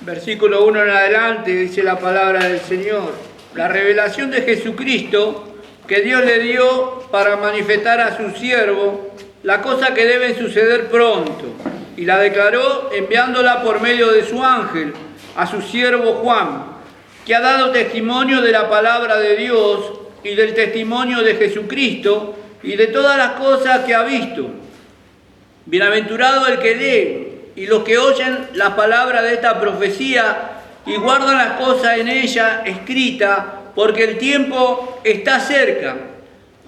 Versículo 1 en adelante dice la palabra del Señor. La revelación de Jesucristo que Dios le dio para manifestar a su siervo la cosa que debe suceder pronto, y la declaró enviándola por medio de su ángel a su siervo Juan, que ha dado testimonio de la palabra de Dios y del testimonio de Jesucristo y de todas las cosas que ha visto. Bienaventurado el que lee y los que oyen las palabras de esta profecía y guardan las cosas en ella escritas, porque el tiempo está cerca.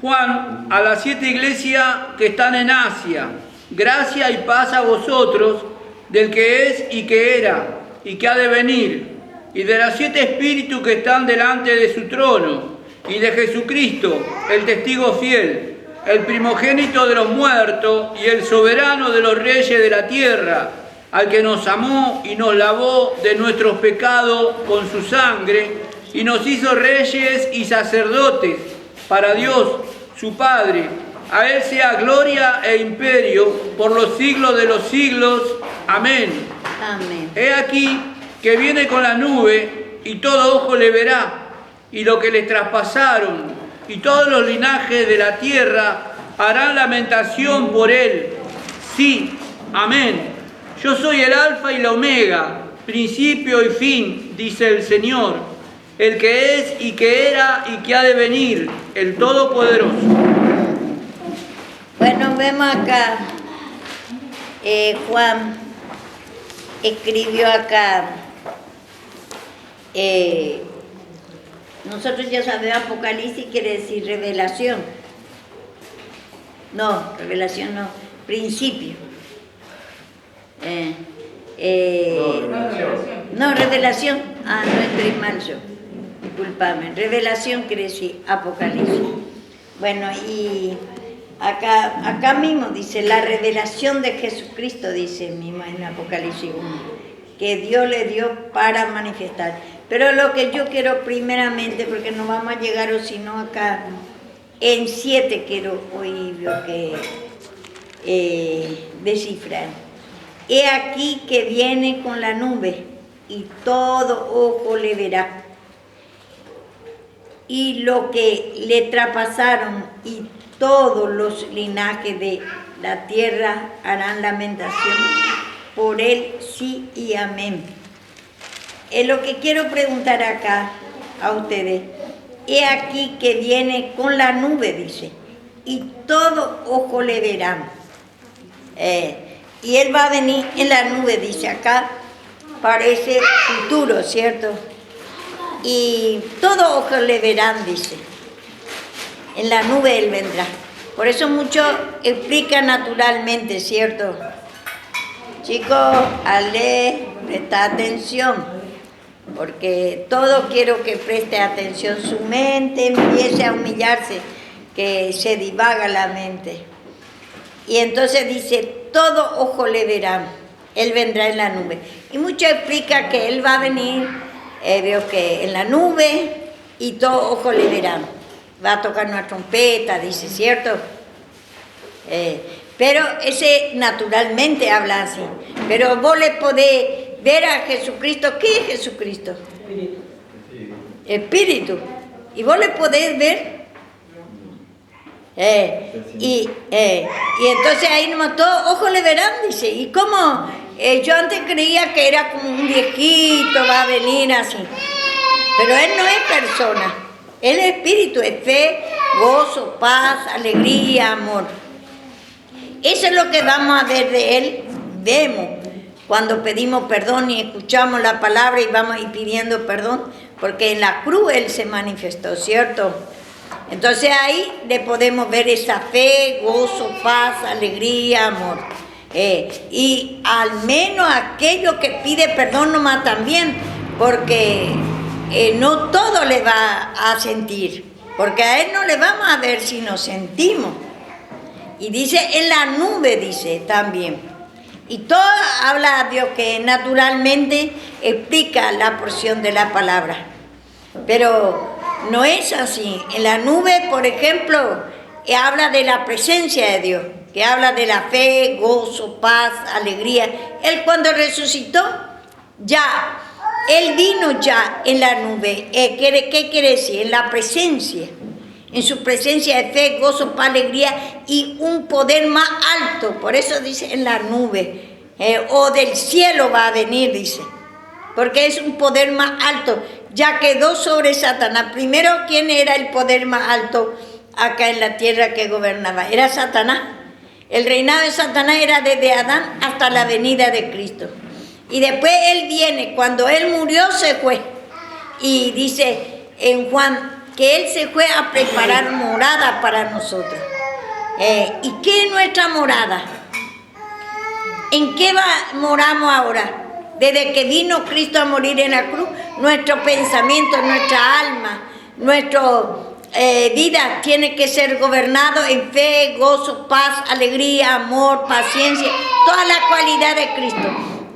Juan, a las 7 iglesias que están en Asia, gracia y paz a vosotros, del que es y que era y que ha de venir, y de los 7 espíritus que están delante de su trono, y de Jesucristo, el testigo fiel, el primogénito de los muertos y el soberano de los reyes de la tierra, al que nos amó y nos lavó de nuestros pecados con su sangre, y nos hizo reyes y sacerdotes para Dios, su Padre. A Él sea gloria e imperio por los siglos de los siglos. Amén. Amén. He aquí que viene con la nube, y todo ojo le verá, y lo que le traspasaron, y todos los linajes de la tierra harán lamentación por él. Sí, amén. Yo soy el alfa y la omega, principio y fin, dice el Señor, el que es y que era y que ha de venir, el Todopoderoso. Bueno, vemos acá, Juan escribió acá, nosotros ya sabemos, Apocalipsis quiere decir revelación. No, revelación no, principio. No, revelación. Ah, no estoy mal yo. Disculpame. Revelación quiere decir Apocalipsis. Bueno, y acá mismo dice la revelación de Jesucristo, dice mismo en Apocalipsis 1, que Dios le dio para manifestar. Pero lo que yo quiero primeramente, porque no vamos a llegar o si no acá, en 7 quiero oír lo que descifrar. He aquí que viene con la nube y todo ojo le verá. Y lo que le traspasaron y todos los linajes de la tierra harán lamentación por él, sí y amén. Lo que quiero preguntar acá a ustedes, he aquí que viene con la nube, dice, y todo ojo le verán. Y él va a venir en la nube, dice acá, parece futuro, ¿cierto? Y todo ojo le verán, dice. En la nube él vendrá. Por eso mucho explica naturalmente, ¿cierto? Chicos, presta atención, porque todo quiero que preste atención. Su mente empiece a humillarse, que se divaga la mente. Y entonces dice, todo ojo le verán, él vendrá en la nube. Y mucho explica que él va a venir, veo que en la nube, y todo ojo le verán. Va a tocar una trompeta, dice, ¿cierto? Pero ese naturalmente habla así. Pero vos le podés ver a Jesucristo. ¿Qué es Jesucristo? Espíritu. Y vos le podés ver. Y entonces ahí nomás todo ojo le verán, dice. Y como yo antes creía que era como un viejito, va a venir así. Pero él no es persona. Él es espíritu, es fe, gozo, paz, alegría, amor. Eso es lo que vamos a ver de él. Vemos cuando pedimos perdón y escuchamos la palabra y vamos a ir pidiendo perdón, porque en la cruz él se manifestó, ¿cierto? Entonces ahí le podemos ver esa fe, gozo, paz, alegría, amor. Y al menos aquello que pide perdón nomás también, porque no todo le va a sentir, porque a él no le vamos a ver si nos sentimos. Y dice, en la nube, dice también. Y todo habla a Dios que naturalmente explica la porción de la palabra. Pero no es así. En la nube, por ejemplo, habla de la presencia de Dios, que habla de la fe, gozo, paz, alegría. Él cuando resucitó, ya, Él vino ya en la nube. ¿Qué quiere decir? En la presencia. En su presencia de fe, gozo, paz, alegría y un poder más alto. Por eso dice en la nube. O del cielo va a venir, dice. Porque es un poder más alto. Ya quedó sobre Satanás. Primero, ¿quién era el poder más alto acá en la tierra que gobernaba? Era Satanás. El reinado de Satanás era desde Adán hasta la venida de Cristo. Y después Él viene. Cuando Él murió, se fue. Y dice en Juan que Él se fue a preparar morada para nosotros. ¿Y qué es nuestra morada? ¿En qué moramos ahora? Desde que vino Cristo a morir en la cruz, nuestro pensamiento, nuestra alma, nuestra vida tiene que ser gobernado en fe, gozo, paz, alegría, amor, paciencia, toda la cualidad de Cristo.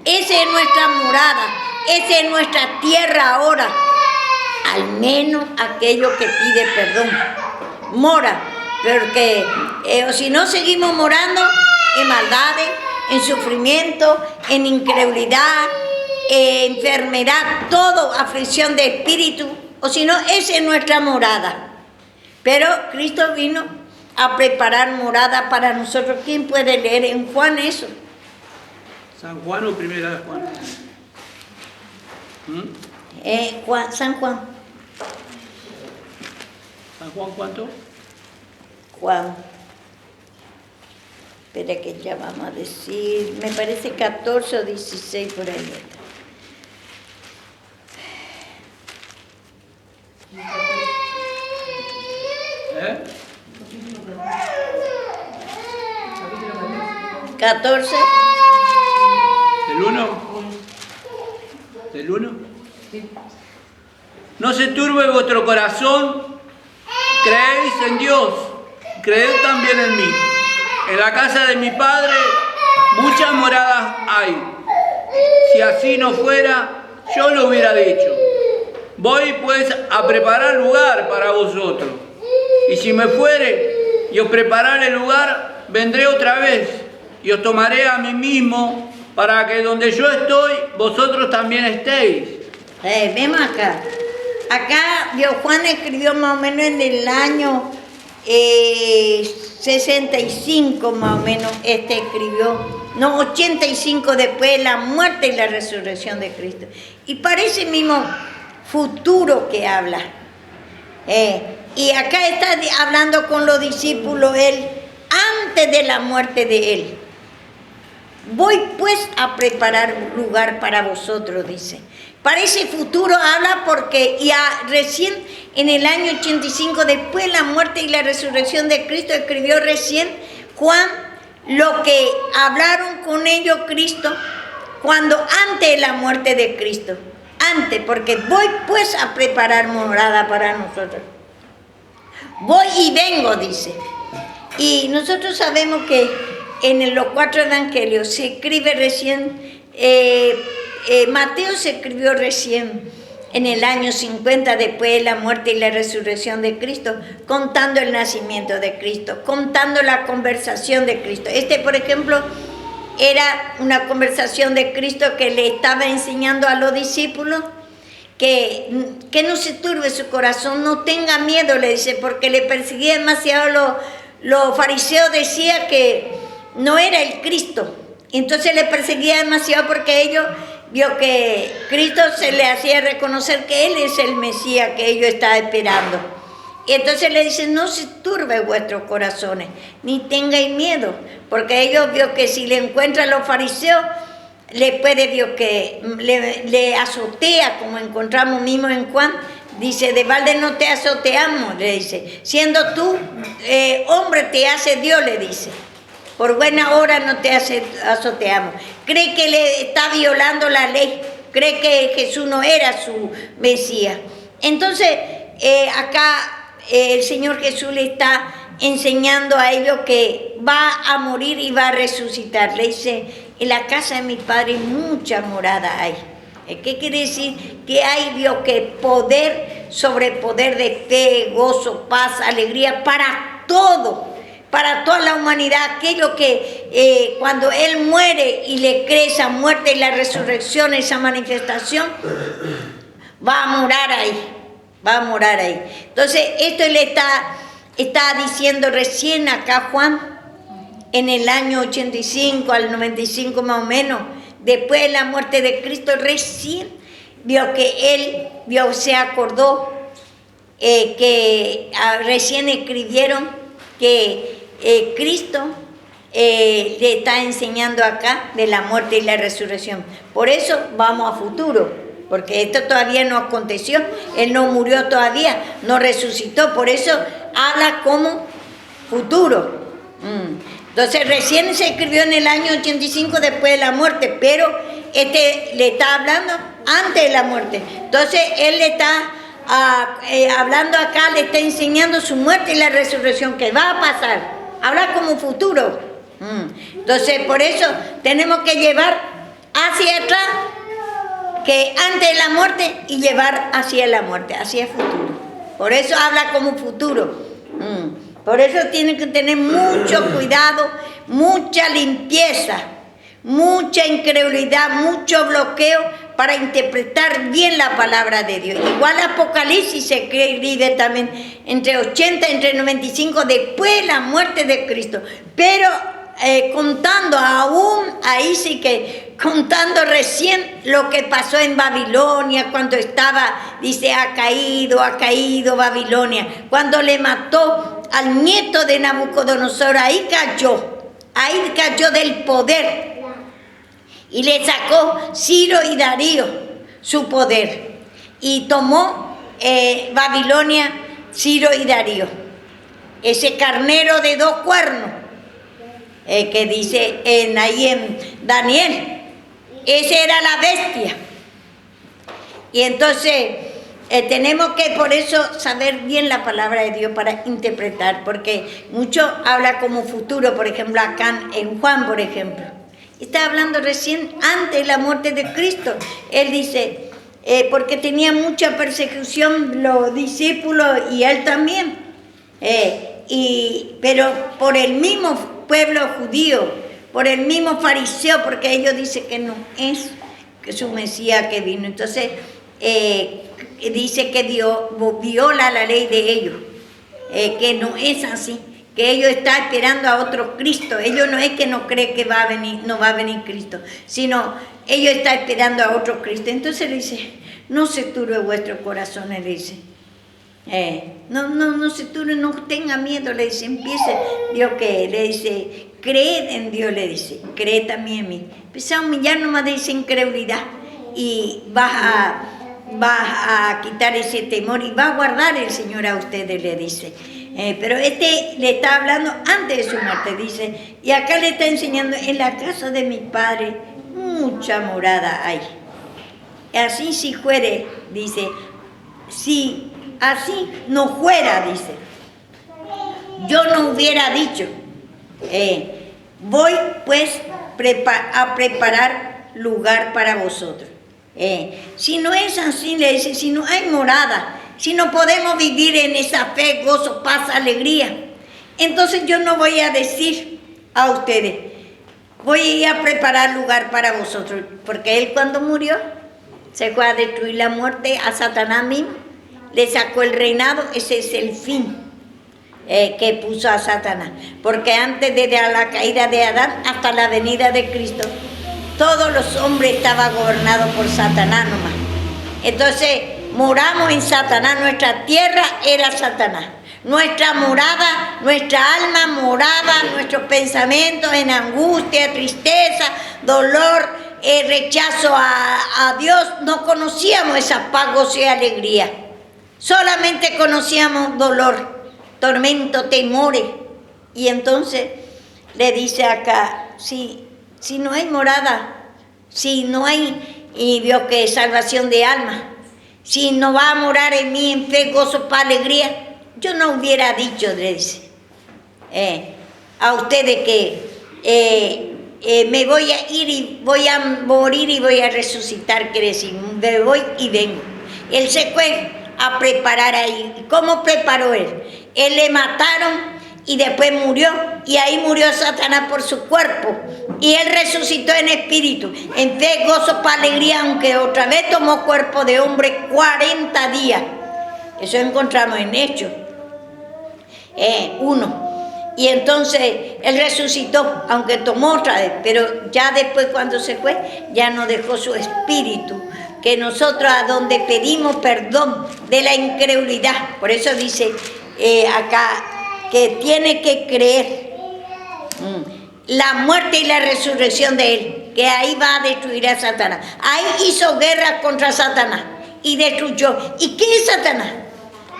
Esa es nuestra morada, esa es nuestra tierra ahora. Al menos aquello que pide perdón. Mora, porque o si no seguimos morando en maldades, en sufrimiento, en incredulidad, enfermedad, todo, aflicción de espíritu, o si no, esa es nuestra morada. Pero Cristo vino a preparar morada para nosotros. ¿Quién puede leer en Juan eso? ¿San Juan o Primera de Juan? San Juan. ¿San Juan cuánto? Juan. Espera que ya vamos a decir, me parece 14 o 16 por ahí. ¿Eh? 14. ¿Del 1? ¿Del 1? No se turbe vuestro corazón, creéis en Dios, creed también en mí. En la casa de mi Padre muchas moradas hay. Si así no fuera, yo lo hubiera dicho. Voy pues a preparar lugar para vosotros. Y si me fuere y os preparare el lugar, vendré otra vez y os tomaré a mí mismo para que donde yo estoy, vosotros también estéis. Vemos acá. Acá Juan escribió más o menos en el año 65 más o menos, escribió, no, 85 después de la muerte y la resurrección de Cristo. Y parece mismo futuro que habla. Y acá está hablando con los discípulos él, antes de la muerte de él. Voy pues a preparar un lugar para vosotros, dice. Parece futuro, habla porque ya recién en el año 85, después de la muerte y la resurrección de Cristo, escribió recién Juan lo que hablaron con ellos Cristo cuando antes de la muerte de Cristo. Antes, porque voy pues a preparar morada para nosotros. Voy y vengo, dice. Y nosotros sabemos que en los 4 evangelios se escribe recién, Mateo se escribió recién en el año 50 después de la muerte y la resurrección de Cristo, contando el nacimiento de Cristo, contando la conversación de Cristo. Por ejemplo, era una conversación de Cristo que le estaba enseñando a los discípulos que no se turbe su corazón, no tenga miedo, le dice, porque le perseguía demasiado. Los fariseos decían que no era el Cristo, entonces le perseguía demasiado porque ellos vio que Cristo se le hacía reconocer que Él es el Mesías que ellos estaban esperando. Y entonces le dicen, no se turbe vuestros corazones, ni tengáis miedo, porque ellos vio que si le encuentran a los fariseos, le puede, vio que le azotea, como encontramos mismo en Juan, dice, de balde no te azoteamos, le dice, siendo tú hombre te hace Dios, le dice. Por buena hora no te azoteamos. Cree que le está violando la ley. Cree que Jesús no era su Mesías. Entonces, acá el Señor Jesús le está enseñando a ellos que va a morir y va a resucitar. Le dice, en la casa de mi Padre mucha morada hay. ¿Qué quiere decir? Que hay, Dios, que poder sobre poder de fe, gozo, paz, alegría para todo para toda la humanidad, aquello que cuando Él muere y le cree esa muerte y la resurrección, esa manifestación, va a morar ahí, va a morar ahí. Entonces, esto le está diciendo recién acá Juan, en el año 85 al 95 más o menos, después de la muerte de Cristo, recién vio que Él se acordó que recién escribieron que Cristo le está enseñando acá de la muerte y la resurrección. Por eso vamos a futuro, porque esto todavía no aconteció, Él no murió todavía, no resucitó, por eso habla como futuro. Entonces recién se escribió en el año 85 después de la muerte, pero le está hablando antes de la muerte. Entonces Él le está hablando acá, le está enseñando su muerte y la resurrección que va a pasar. Habla como futuro. Entonces por eso tenemos que llevar hacia atrás, que antes de la muerte, y llevar hacia la muerte, hacia el futuro. Por eso habla como futuro. Por eso tienen que tener mucho cuidado, mucha limpieza, mucha incredulidad, mucho bloqueo para interpretar bien la palabra de Dios. Igual Apocalipsis se escribe también entre 80 y entre 95 después de la muerte de Cristo. Pero contando aún, ahí sí que contando recién lo que pasó en Babilonia, cuando estaba, dice, ha caído Babilonia, cuando le mató al nieto de Nabucodonosor, ahí cayó del poder y le sacó Ciro y Darío su poder y tomó Babilonia, Ciro y Darío, ese carnero de 2 cuernos que dice ahí en Daniel, esa era la bestia. Y entonces tenemos que por eso saber bien la palabra de Dios para interpretar, porque mucho habla como futuro, por ejemplo acá en Juan, por ejemplo, está hablando recién antes de la muerte de Cristo. Él dice, porque tenía mucha persecución los discípulos y él también, pero por el mismo pueblo judío, por el mismo fariseo, porque ellos dicen que no es que su Mesías que vino. Entonces dice que Dios viola la ley de ellos, que no es así, que ellos están esperando a otro Cristo. Ellos no es que no creen que no va a venir Cristo, sino ellos están esperando a otro Cristo. Entonces le dice, no se turbe vuestro corazón, le dice. No se turbe, no tenga miedo, le dice, empiece, Dios que le dice, creed en Dios, le dice, creed también en mí. Empieza a humillar nomás de esa incredulidad y vas a quitar ese temor y va a guardar el Señor a ustedes, le dice. Pero le está hablando antes de su muerte, dice, y acá le está enseñando, en la casa de mi Padre mucha morada hay. Así si fuere, dice, si así no fuera, dice, yo no hubiera dicho, voy pues a preparar lugar para vosotros. Si no es así, le dice, si no hay morada, si no podemos vivir en esa fe, gozo, paz, alegría, entonces yo no voy a decir a ustedes, voy a ir a preparar lugar para vosotros, porque Él cuando murió se fue a destruir la muerte a Satanás mismo, le sacó el reinado. Ese es el fin que puso a Satanás, porque antes de la caída de Adán hasta la venida de Cristo, todos los hombres estaban gobernados por Satanás nomás. Entonces moramos en Satanás, nuestra tierra era Satanás, nuestra morada, nuestra alma moraba, nuestros pensamientos en angustia, tristeza, dolor, rechazo a Dios. No conocíamos esa paz, gozo y alegría, solamente conocíamos dolor, tormento, temores. Y entonces le dice acá, si no hay morada, si no hay, y vio que salvación de alma, si no va a morar en mí en fe, gozo, paz, alegría, yo no hubiera dicho, le dice, a ustedes que me voy a ir y voy a morir y voy a resucitar, quiere decir, me voy y vengo. Él se fue a preparar ahí. ¿Cómo preparó él? Él le mataron y después murió, y ahí murió Satanás por su cuerpo, y él resucitó en espíritu, en fe, gozo, para alegría, aunque otra vez tomó cuerpo de hombre 40 días. Eso encontramos en Hechos 1. Y entonces él resucitó, aunque tomó otra vez, pero ya después cuando se fue, ya nos dejó su espíritu, que nosotros a donde pedimos perdón de la incredulidad. Por eso dice acá que tiene que creer la muerte y la resurrección de él, que ahí va a destruir a Satanás. Ahí hizo guerra contra Satanás y destruyó. ¿Y qué es Satanás?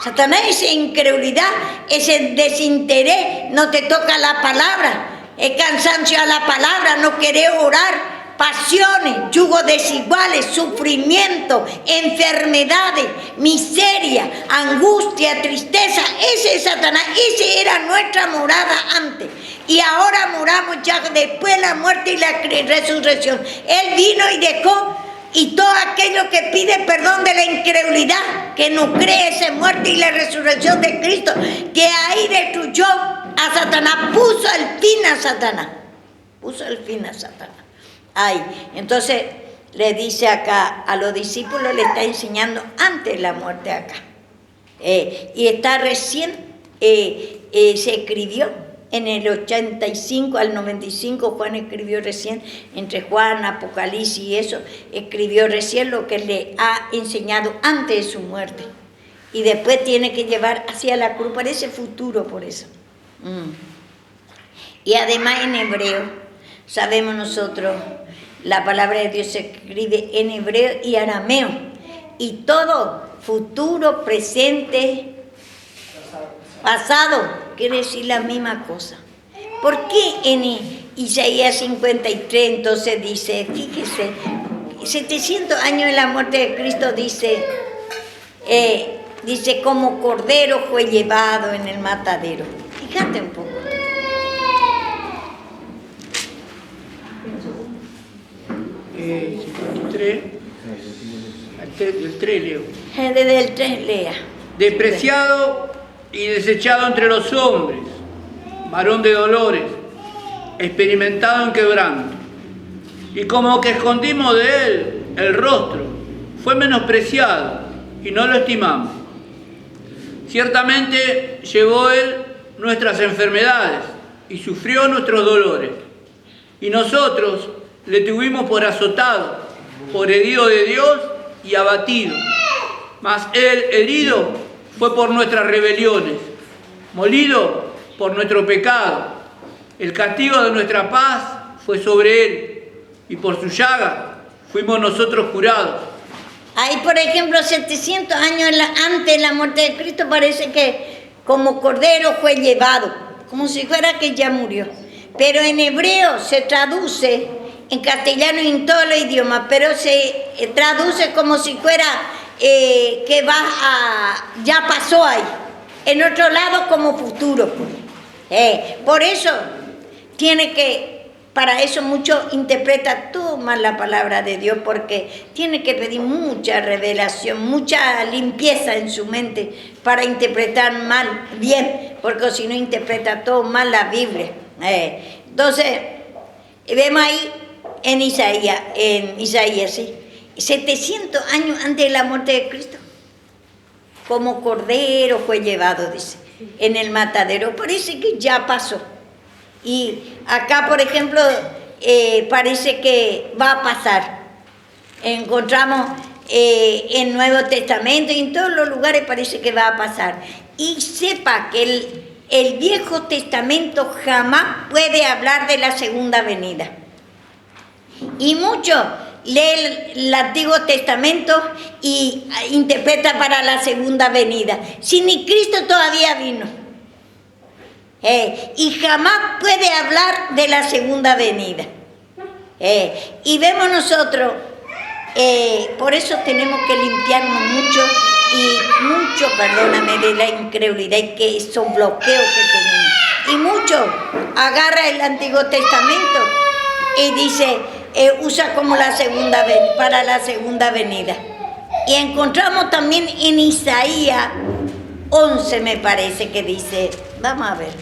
Satanás es incredulidad, ese desinterés, no te toca la palabra, el cansancio a la palabra, no querer orar, pasiones, yugos desiguales, sufrimiento, enfermedades, miseria, angustia, tristeza. Ese es Satanás, ese era nuestra morada antes. Y ahora moramos ya después de la muerte y la resurrección. Él vino y dejó. Y todo aquello que pide perdón de la incredulidad, que no cree esa muerte y la resurrección de Cristo, que ahí destruyó a Satanás, puso el fin a Satanás. Puso el fin a Satanás. Ay, entonces le dice acá a los discípulos, le está enseñando antes de la muerte acá. Y está recién, se escribió. En el 85 al 95 Juan escribió recién, entre Juan, Apocalipsis y eso, escribió recién lo que le ha enseñado antes de su muerte. Y después tiene que llevar hacia la cruz, parece futuro por eso. Y además en hebreo, sabemos nosotros, la palabra de Dios se escribe en hebreo y arameo. Y todo, futuro, presente, pasado, quiere decir la misma cosa. ¿Por qué en Isaías 53 entonces dice, fíjese, 700 años de la muerte de Cristo dice, como cordero fue llevado en el matadero? Fíjate un poco. El 3 leo. Desde el 3 lea. Despreciado y desechado entre los hombres, varón de dolores, experimentado en quebranto. Y como que escondimos de él el rostro, fue menospreciado y no lo estimamos. Ciertamente llevó él nuestras enfermedades y sufrió nuestros dolores. Y nosotros le tuvimos por azotado, por herido de Dios y abatido. Mas él herido fue por nuestras rebeliones, molido por nuestro pecado. El castigo de nuestra paz fue sobre él, y por su llaga fuimos nosotros curados. Ahí, por ejemplo, 700 años antes de la muerte de Cristo, parece que como cordero fue llevado, como si fuera que ya murió. Pero en hebreo se traduce, en castellano y en todos los idiomas, pero se traduce como si fuera que ya pasó ahí. En otro lado como futuro. Por eso tiene que, para eso mucho interpreta todo mal la palabra de Dios, porque tiene que pedir mucha revelación, mucha limpieza en su mente para interpretar mal, bien, porque si no interpreta todo mal la Biblia. Entonces, vemos ahí en Isaías, ¿sí? 700 años antes de la muerte de Cristo, como cordero fue llevado, dice, en el matadero. Parece que ya pasó. Y acá, por ejemplo, parece que va a pasar. Encontramos en Nuevo Testamento y en todos los lugares parece que va a pasar. Y sepa que el Viejo Testamento jamás puede hablar de la segunda venida. Y muchos lee el Antiguo Testamento y interpreta para la segunda venida, si ni Cristo todavía vino. Y jamás puede hablar de la segunda venida. Y vemos nosotros, por eso tenemos que limpiarnos mucho, perdóname, de la incredulidad y que esos bloqueos que tenemos. Y mucho agarra el Antiguo Testamento y dice, usa como para la segunda venida. Y encontramos también en Isaías 11, me parece que dice, vamos a ver,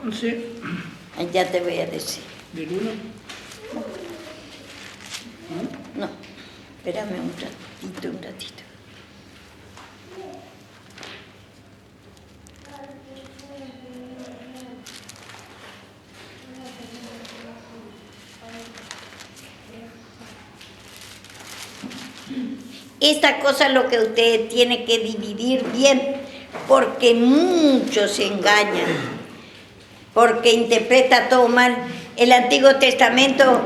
11 Ya te voy a decir. del 1. No, espérame un ratito. Esta cosa es lo que usted tiene que dividir bien, porque muchos se engañan, porque interpreta todo mal. El Antiguo Testamento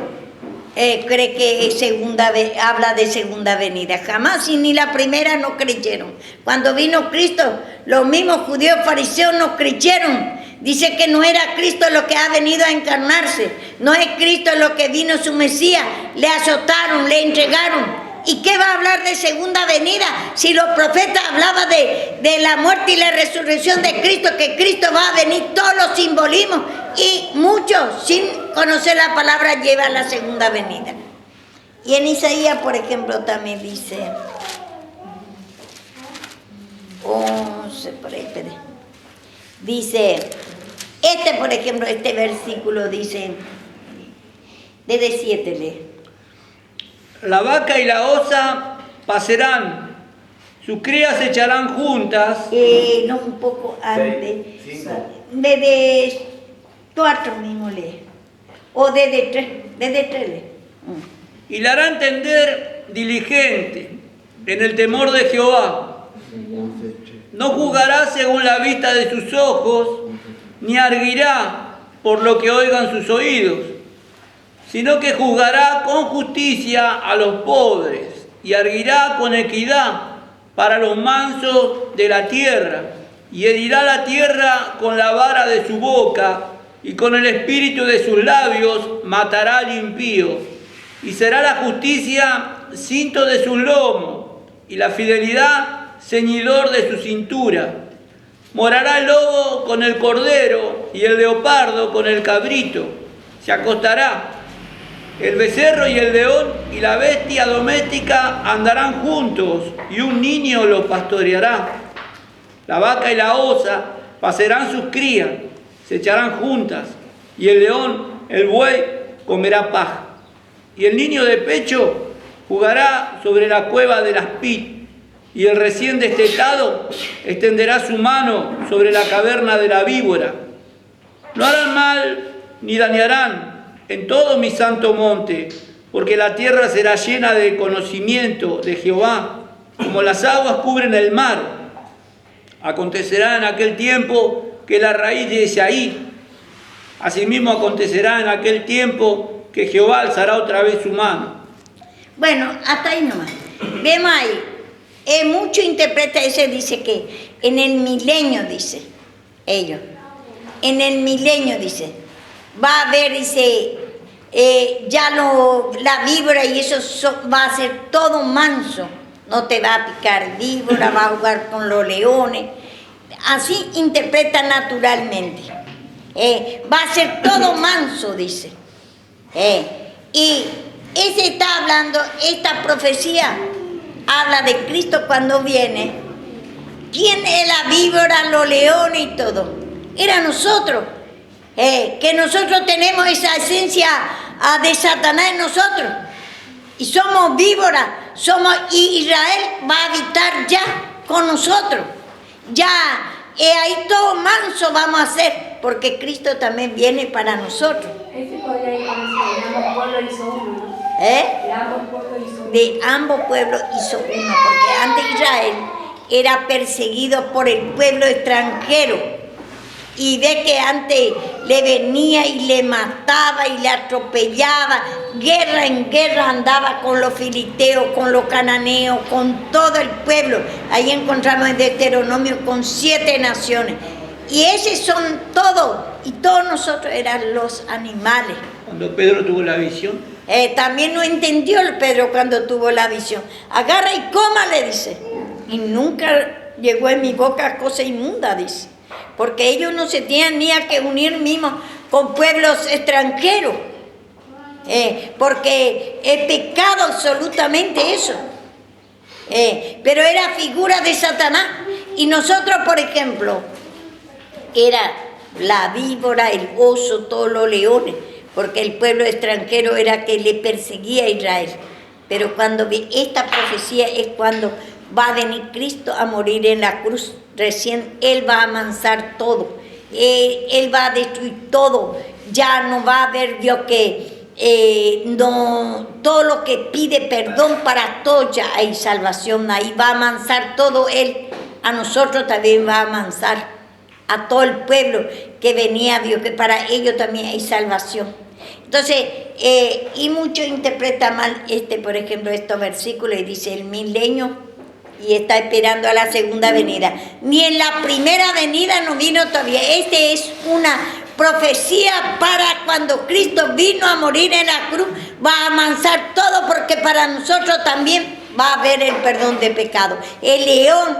cree que habla de segunda venida. Jamás, y ni la primera no creyeron. Cuando vino Cristo, los mismos judíos fariseos no creyeron. Dice que no era Cristo lo que ha venido a encarnarse, no es Cristo lo que vino su Mesías. Le azotaron, le entregaron. ¿Y qué va a hablar de segunda venida si los profetas hablaban de la muerte y la resurrección de Cristo, que Cristo va a venir, todos los simbolismos, y muchos sin conocer la palabra llevan la segunda venida? Y en Isaías, por ejemplo, también dice, dice, por ejemplo, este versículo dice, desde 7 lee. La vaca y la osa pasarán, sus crías se echarán juntas. No, un poco antes. Desde 4 mismo lee. O desde 3 lee. Y la hará entender diligente en el temor de Jehová. No juzgará según la vista de sus ojos, ni arguirá por lo que oigan sus oídos, sino que juzgará con justicia a los pobres y arguirá con equidad para los mansos de la tierra, y herirá la tierra con la vara de su boca, y con el espíritu de sus labios matará al impío, y será la justicia cinto de sus lomos, y la fidelidad ceñidor de su cintura. Morará el lobo con el cordero, y el leopardo con el cabrito. Se acostará el becerro y el león y la bestia doméstica andarán juntos, y un niño los pastoreará. La vaca y la osa pasarán sus crías, se echarán juntas, y el león, el buey, comerá paja. Y el niño de pecho jugará sobre la cueva de las pit, y el recién destetado extenderá su mano sobre la caverna de la víbora. No harán mal ni dañarán en todo mi santo monte, porque la tierra será llena de conocimiento de Jehová, como las aguas cubren el mar. Acontecerá en aquel tiempo que la raíz de Isaí, asimismo acontecerá en aquel tiempo que Jehová alzará otra vez su mano. Bueno, hasta ahí nomás. Vemos ahí. Mucho interpreta ese, dice que en el milenio, dice ellos. En el milenio, dice. Va a haber, dice, la víbora y eso va a ser todo manso. No te va a picar víbora, va a jugar con los leones. Así interpreta naturalmente. Va a ser todo manso, dice. Y ese está hablando, esta profecía habla de Cristo cuando viene. ¿Quién es la víbora, los leones y todo? Era nosotros. Que nosotros tenemos esa esencia de Satanás en nosotros. Y somos víboras, y Israel va a habitar ya con nosotros. Ya, ahí todo manso vamos a ser, porque Cristo también viene para nosotros. Este podría ir con eso, de ambos pueblos hizo uno, ¿no? De ambos pueblos hizo uno, porque antes Israel era perseguido por el pueblo extranjero. Y ve que antes le venía y le mataba y le atropellaba, guerra en guerra andaba con los filisteos, con los cananeos, con todo el pueblo. Ahí encontramos en Deuteronomio con 7 naciones. Y esos son todos, y todos nosotros eran los animales. Cuando Pedro tuvo la visión. También no entendió el Pedro cuando tuvo la visión. Agarra y coma, le dice. Y nunca llegó en mi boca cosa inmunda, dice. Porque ellos no se tenían ni a que unir mismo con pueblos extranjeros. Porque es pecado absolutamente eso. Pero era figura de Satanás. Y nosotros, por ejemplo, la víbora, el oso, todos los leones, porque el pueblo extranjero era que le perseguía a Israel. Pero cuando esta profecía es cuando va a venir Cristo a morir en la cruz, recién Él va a amansar todo, Él va a destruir todo, ya no va a haber Dios que no, todo lo que pide perdón para todos ya hay salvación, ahí va a amansar todo Él, a nosotros también va a amansar, a todo el pueblo que venía Dios, que para ellos también hay salvación. Entonces, y muchos interpretan mal por ejemplo, estos versículos y dice el milenio y está esperando a la segunda venida. Ni en la primera venida no vino todavía. Es una profecía para cuando Cristo vino a morir en la cruz, va a amansar todo porque para nosotros también va a haber el perdón de pecado. El león,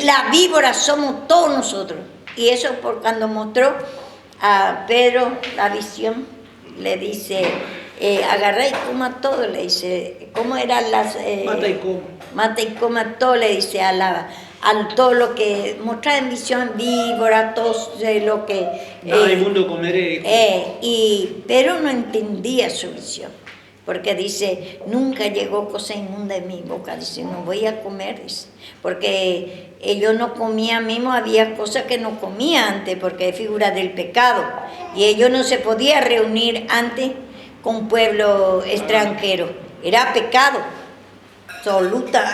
la víbora somos todos nosotros. Y eso por cuando mostró a Pedro la visión, le dice, agarrá y coma todo, le dice, ¿cómo eran las? Mata y coma. Mata y coma todo, le dice a todo lo que mostraba en visión, víbora, todo lo que... Nada inmundo comeré. Pero no entendía su visión, porque dice, nunca llegó cosa inmunda en mi boca, dice, no voy a comer, dice, porque yo no comía mismo, había cosas que no comía antes, porque es figura del pecado, y ellos no se podía reunir antes con pueblo extranjero, era pecado,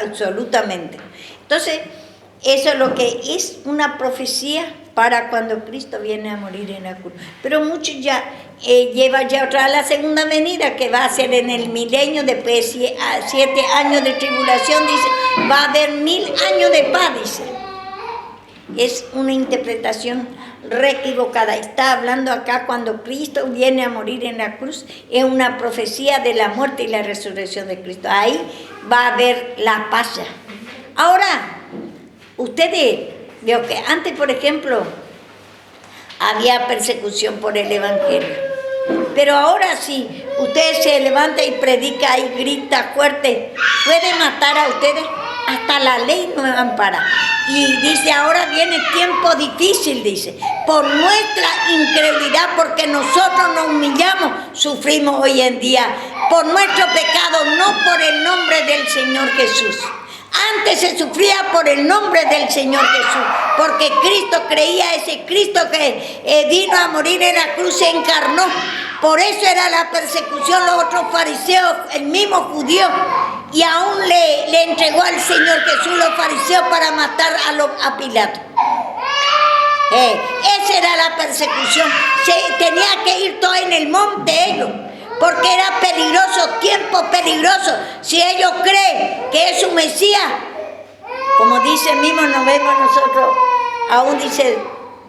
absolutamente. Entonces, eso es lo que es una profecía para cuando Cristo viene a morir en la cruz. Pero muchos ya llevan ya otra la segunda venida, que va a ser en el milenio, después de 7 años de tribulación, dice, va a haber 1000 años de paz, dice. Es una interpretación re equivocada. Está hablando acá cuando Cristo viene a morir en la cruz, es una profecía de la muerte y la resurrección de Cristo. Ahí va a haber la paz ya. Ahora, ustedes, veo que antes, por ejemplo, había persecución por el Evangelio. Pero ahora sí, usted se levanta y predica y grita fuerte, puede matar a ustedes, hasta la ley no ampara. Y dice, ahora viene tiempo difícil, dice, por nuestra incredulidad, porque nosotros nos humillamos, sufrimos hoy en día, por nuestro pecado, no por el nombre del Señor Jesús. Antes se sufría por el nombre del Señor Jesús, porque Cristo creía, ese Cristo que vino a morir en la cruz se encarnó. Por eso era la persecución, los otros fariseos, el mismo judío, y aún le entregó al Señor Jesús los fariseos para matar a Pilato. Esa era la persecución, tenía que ir todo en el monte ellos, porque era peligroso, tiempo peligroso. Si ellos creen que es un Mesías, como dice mismo, nos vemos nosotros, aún dice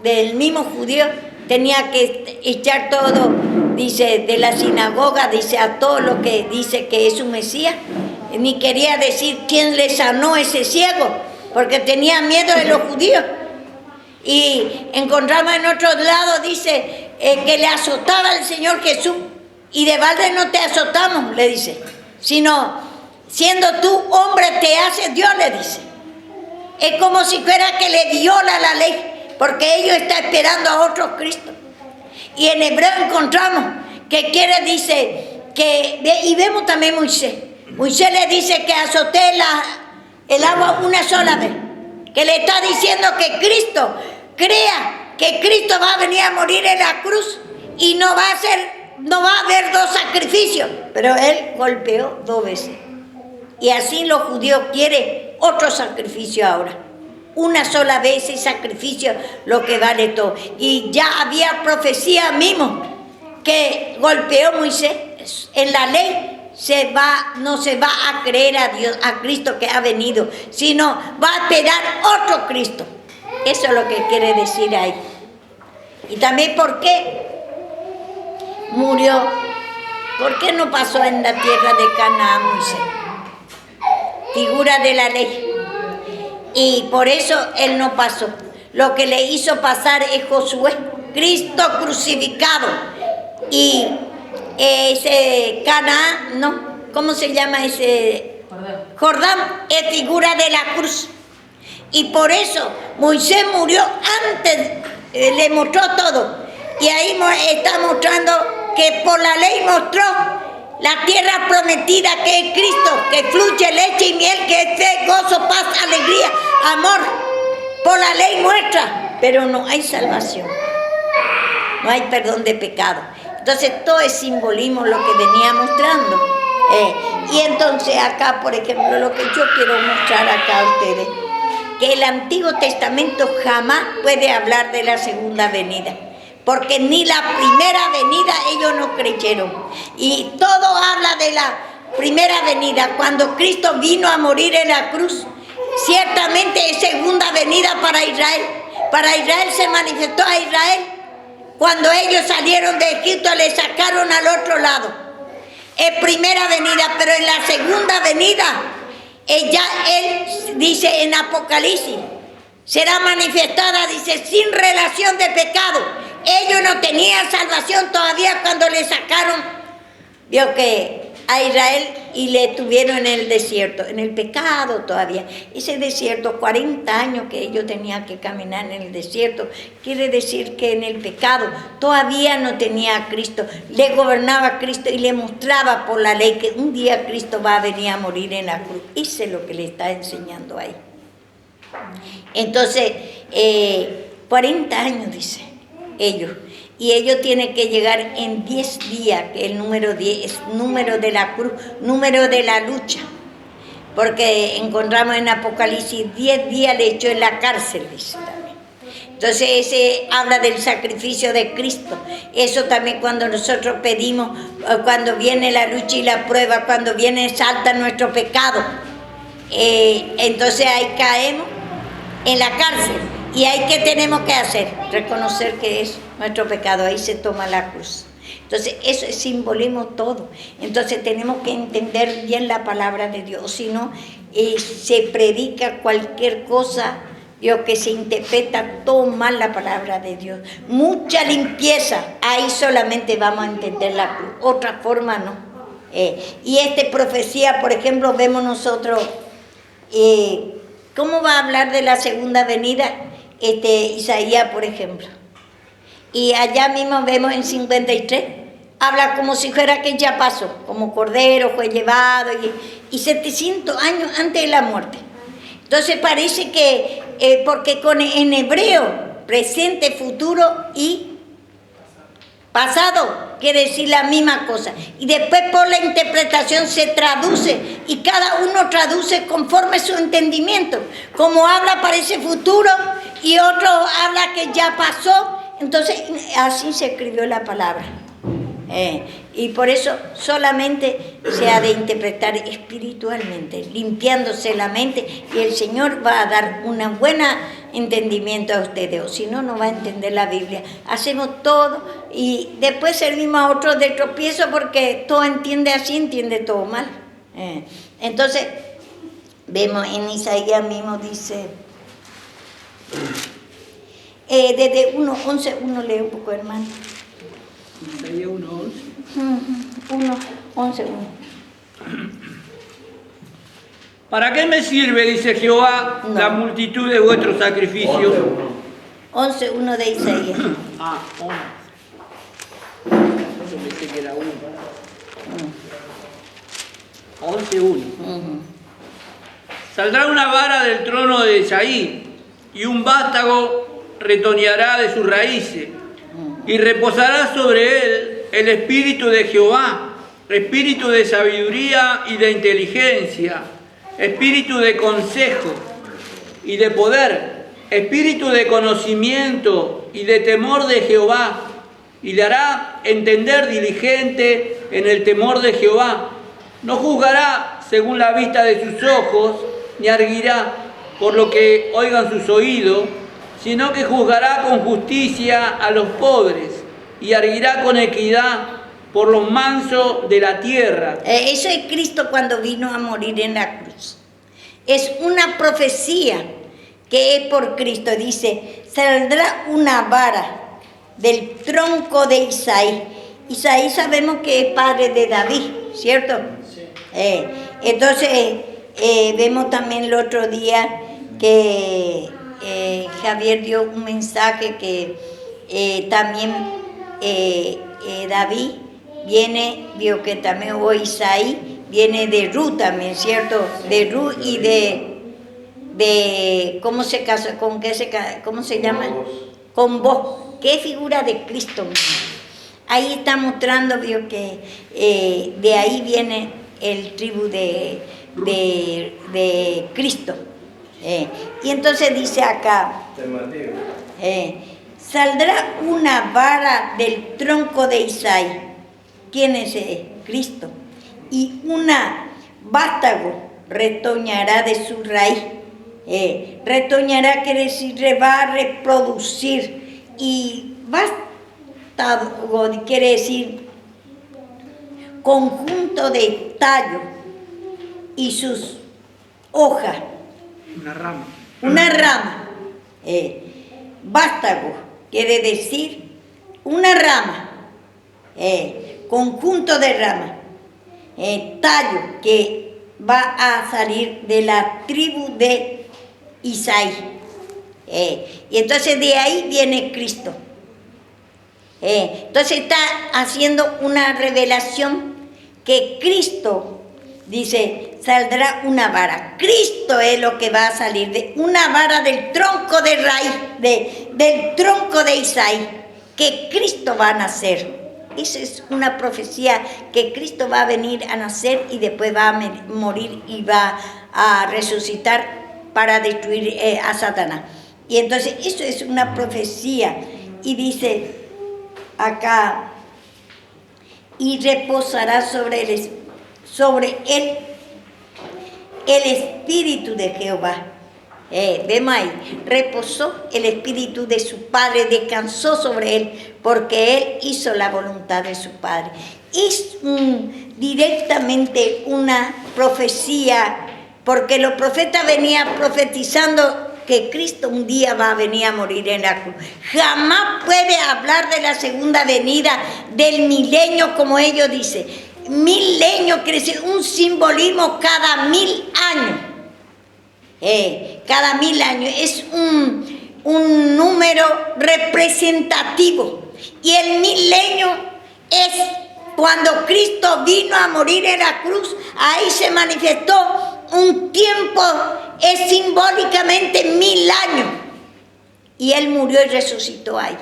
del mismo judío, tenía que echar todo, dice, de la sinagoga, dice, a todo lo que dice que es un Mesías, ni quería decir quién le sanó ese ciego, porque tenía miedo de los judíos. Y encontramos en otro lado, dice, que le azotaba al Señor Jesús. Y de balde no te azotamos, le dice, sino siendo tú hombre te haces Dios, le dice. Es como si fuera que le viola la ley, porque ellos están esperando a otro Cristo. Y en hebreo encontramos que quiere, dice, y vemos también Moisés. Moisés le dice que azote el agua una sola vez, que le está diciendo que Cristo, crea que Cristo va a venir a morir en la cruz y no va a haber 2 sacrificios, pero él golpeó 2 veces. Y así los judíos quieren otro sacrificio ahora. Una sola vez ese sacrificio, lo que vale todo. Y ya había profecía mismo que golpeó Moisés. En la ley no se va a creer a Dios, a Cristo que ha venido, sino va a esperar otro Cristo. Eso es lo que quiere decir ahí. Y también por qué murió, ¿por qué no pasó en la tierra de Canaán Moisés? Figura de la ley. Y por eso él no pasó. Lo que le hizo pasar es Josué, Cristo crucificado. Y ese Canaán, no, ¿cómo se llama ese? Jordán es figura de la cruz. Y por eso Moisés murió antes le mostró todo. Y ahí está mostrando que por la ley mostró la tierra prometida, que es Cristo, que fluye leche y miel, que es fe, gozo, paz, alegría, amor. Por la ley muestra, pero no hay salvación. No hay perdón de pecado. Entonces todo es simbolismo lo que venía mostrando. Y entonces acá, por ejemplo, lo que yo quiero mostrar acá a ustedes, que el Antiguo Testamento jamás puede hablar de la segunda venida, porque ni la primera venida ellos no creyeron. Y todo habla de la primera venida, cuando Cristo vino a morir en la cruz. Ciertamente es segunda venida para Israel. Para Israel se manifestó a Israel. Cuando ellos salieron de Egipto, le sacaron al otro lado. Es primera venida, pero en la segunda venida, ya él dice en Apocalipsis, será manifestada, dice, sin relación de pecado. Ellos no tenían salvación todavía cuando le sacaron, vio que a Israel y le tuvieron en el desierto, en el pecado todavía. Ese desierto, 40 años que ellos tenían que caminar en el desierto, quiere decir que en el pecado todavía no tenía a Cristo, le gobernaba a Cristo y le mostraba por la ley que un día Cristo va a venir a morir en la cruz. Eso es lo que le está enseñando ahí. Entonces, 40 años, dice ellos. Y ellos tienen que llegar en 10 días, que el número 10 es número de la cruz, número de la lucha. Porque encontramos en Apocalipsis 10 días le echó en la cárcel, dice también. Entonces ese habla del sacrificio de Cristo. Eso también cuando nosotros pedimos, cuando viene la lucha y la prueba, cuando viene salta nuestro pecado. Entonces ahí caemos en la cárcel. ¿Y ahí qué tenemos que hacer? Reconocer que es nuestro pecado, ahí se toma la cruz. Entonces eso es simbolismo todo. Entonces tenemos que entender bien la palabra de Dios, si no se predica cualquier cosa, que se interpreta todo mal la palabra de Dios. Mucha limpieza, ahí solamente vamos a entender la cruz, otra forma no. Y esta profecía, por ejemplo, vemos nosotros, ¿cómo va a hablar de la segunda venida? Isaías, por ejemplo. Y allá mismo vemos en 53, habla como si fuera que ya pasó, como cordero fue llevado, y 700 años antes de la muerte. Entonces parece que, porque en hebreo, presente, futuro y pasado quiere decir la misma cosa. Y después por la interpretación se traduce, y cada uno traduce conforme su entendimiento. Como habla parece futuro, y otro habla que ya pasó. Entonces así se escribió la palabra. Y por eso solamente se ha de interpretar espiritualmente, limpiándose la mente, y el Señor va a dar un buen entendimiento a ustedes, o si no, no va a entender la Biblia. Hacemos todo y después servimos a otros de tropiezo, porque todo entiende así, entiende todo mal. Entonces, vemos en Isaías mismo, dice, desde 1:11, uno lee un poco, hermano. Isaías 1:11. 1:11. ¿Para qué me sirve, dice Jehová, la multitud de vuestros sacrificios? 11:1 de Isaías. 11. Yo pensé que era 1. 11:1. Saldrá una vara del trono de Isaí, y un vástago retoñará de sus raíces, y reposará sobre él el espíritu de Jehová, espíritu de sabiduría y de inteligencia, espíritu de consejo y de poder, espíritu de conocimiento y de temor de Jehová, y le hará entender diligente en el temor de Jehová. No juzgará según la vista de sus ojos, ni arguirá por lo que oigan sus oídos, sino que juzgará con justicia a los pobres, y arguirá con equidad por los mansos de la tierra. Eso es Cristo cuando vino a morir en la cruz. Es una profecía que es por Cristo. Dice, saldrá una vara del tronco de Isaí. Isaí sabemos que es padre de David, ¿cierto? Sí. Entonces, vemos también el otro día que Javier dio un mensaje que también David viene, vio que también o Isaí viene de Ruth también, ¿cierto? De Ruth y de ¿cómo se casa? ¿Con qué se cómo se llama? Con vos, que es figura de Cristo mismo. Ahí está mostrando, vio que de ahí viene el tribu de Cristo. Y entonces dice acá, saldrá una vara del tronco de Isaí. ¿Quién es Cristo? Y una vástago retoñará de su raíz. Retoñará quiere decir va a reproducir. Y vástago quiere decir conjunto de tallo y sus hojas. Una rama. Una rama. Vástago quiere decir una rama. Conjunto de ramas. Tallo que va a salir de la tribu de Isaí. Y entonces de ahí viene Cristo. Entonces está haciendo una revelación que Cristo, dice, saldrá una vara. Cristo es lo que va a salir de una vara del tronco de raíz, del tronco de Isaí, que Cristo va a nacer. Esa es una profecía que Cristo va a venir a nacer y después va a morir y va a resucitar para destruir a Satanás. Y entonces eso es una profecía. Y dice acá, y reposará sobre él el espíritu de Jehová. Vemos ahí, reposó el espíritu de su padre, descansó sobre él, porque él hizo la voluntad de su padre. Es directamente una profecía, porque los profetas venían profetizando que Cristo un día va a venir a morir en la cruz. Jamás puede hablar de la segunda venida, del milenio, como ellos dicen. Milenio quiere decir un simbolismo cada 1000 años. Cada 1000 años es un número representativo. Y el milenio es cuando Cristo vino a morir en la cruz. Ahí se manifestó un tiempo, es simbólicamente 1000 años. Y Él murió y resucitó ahí.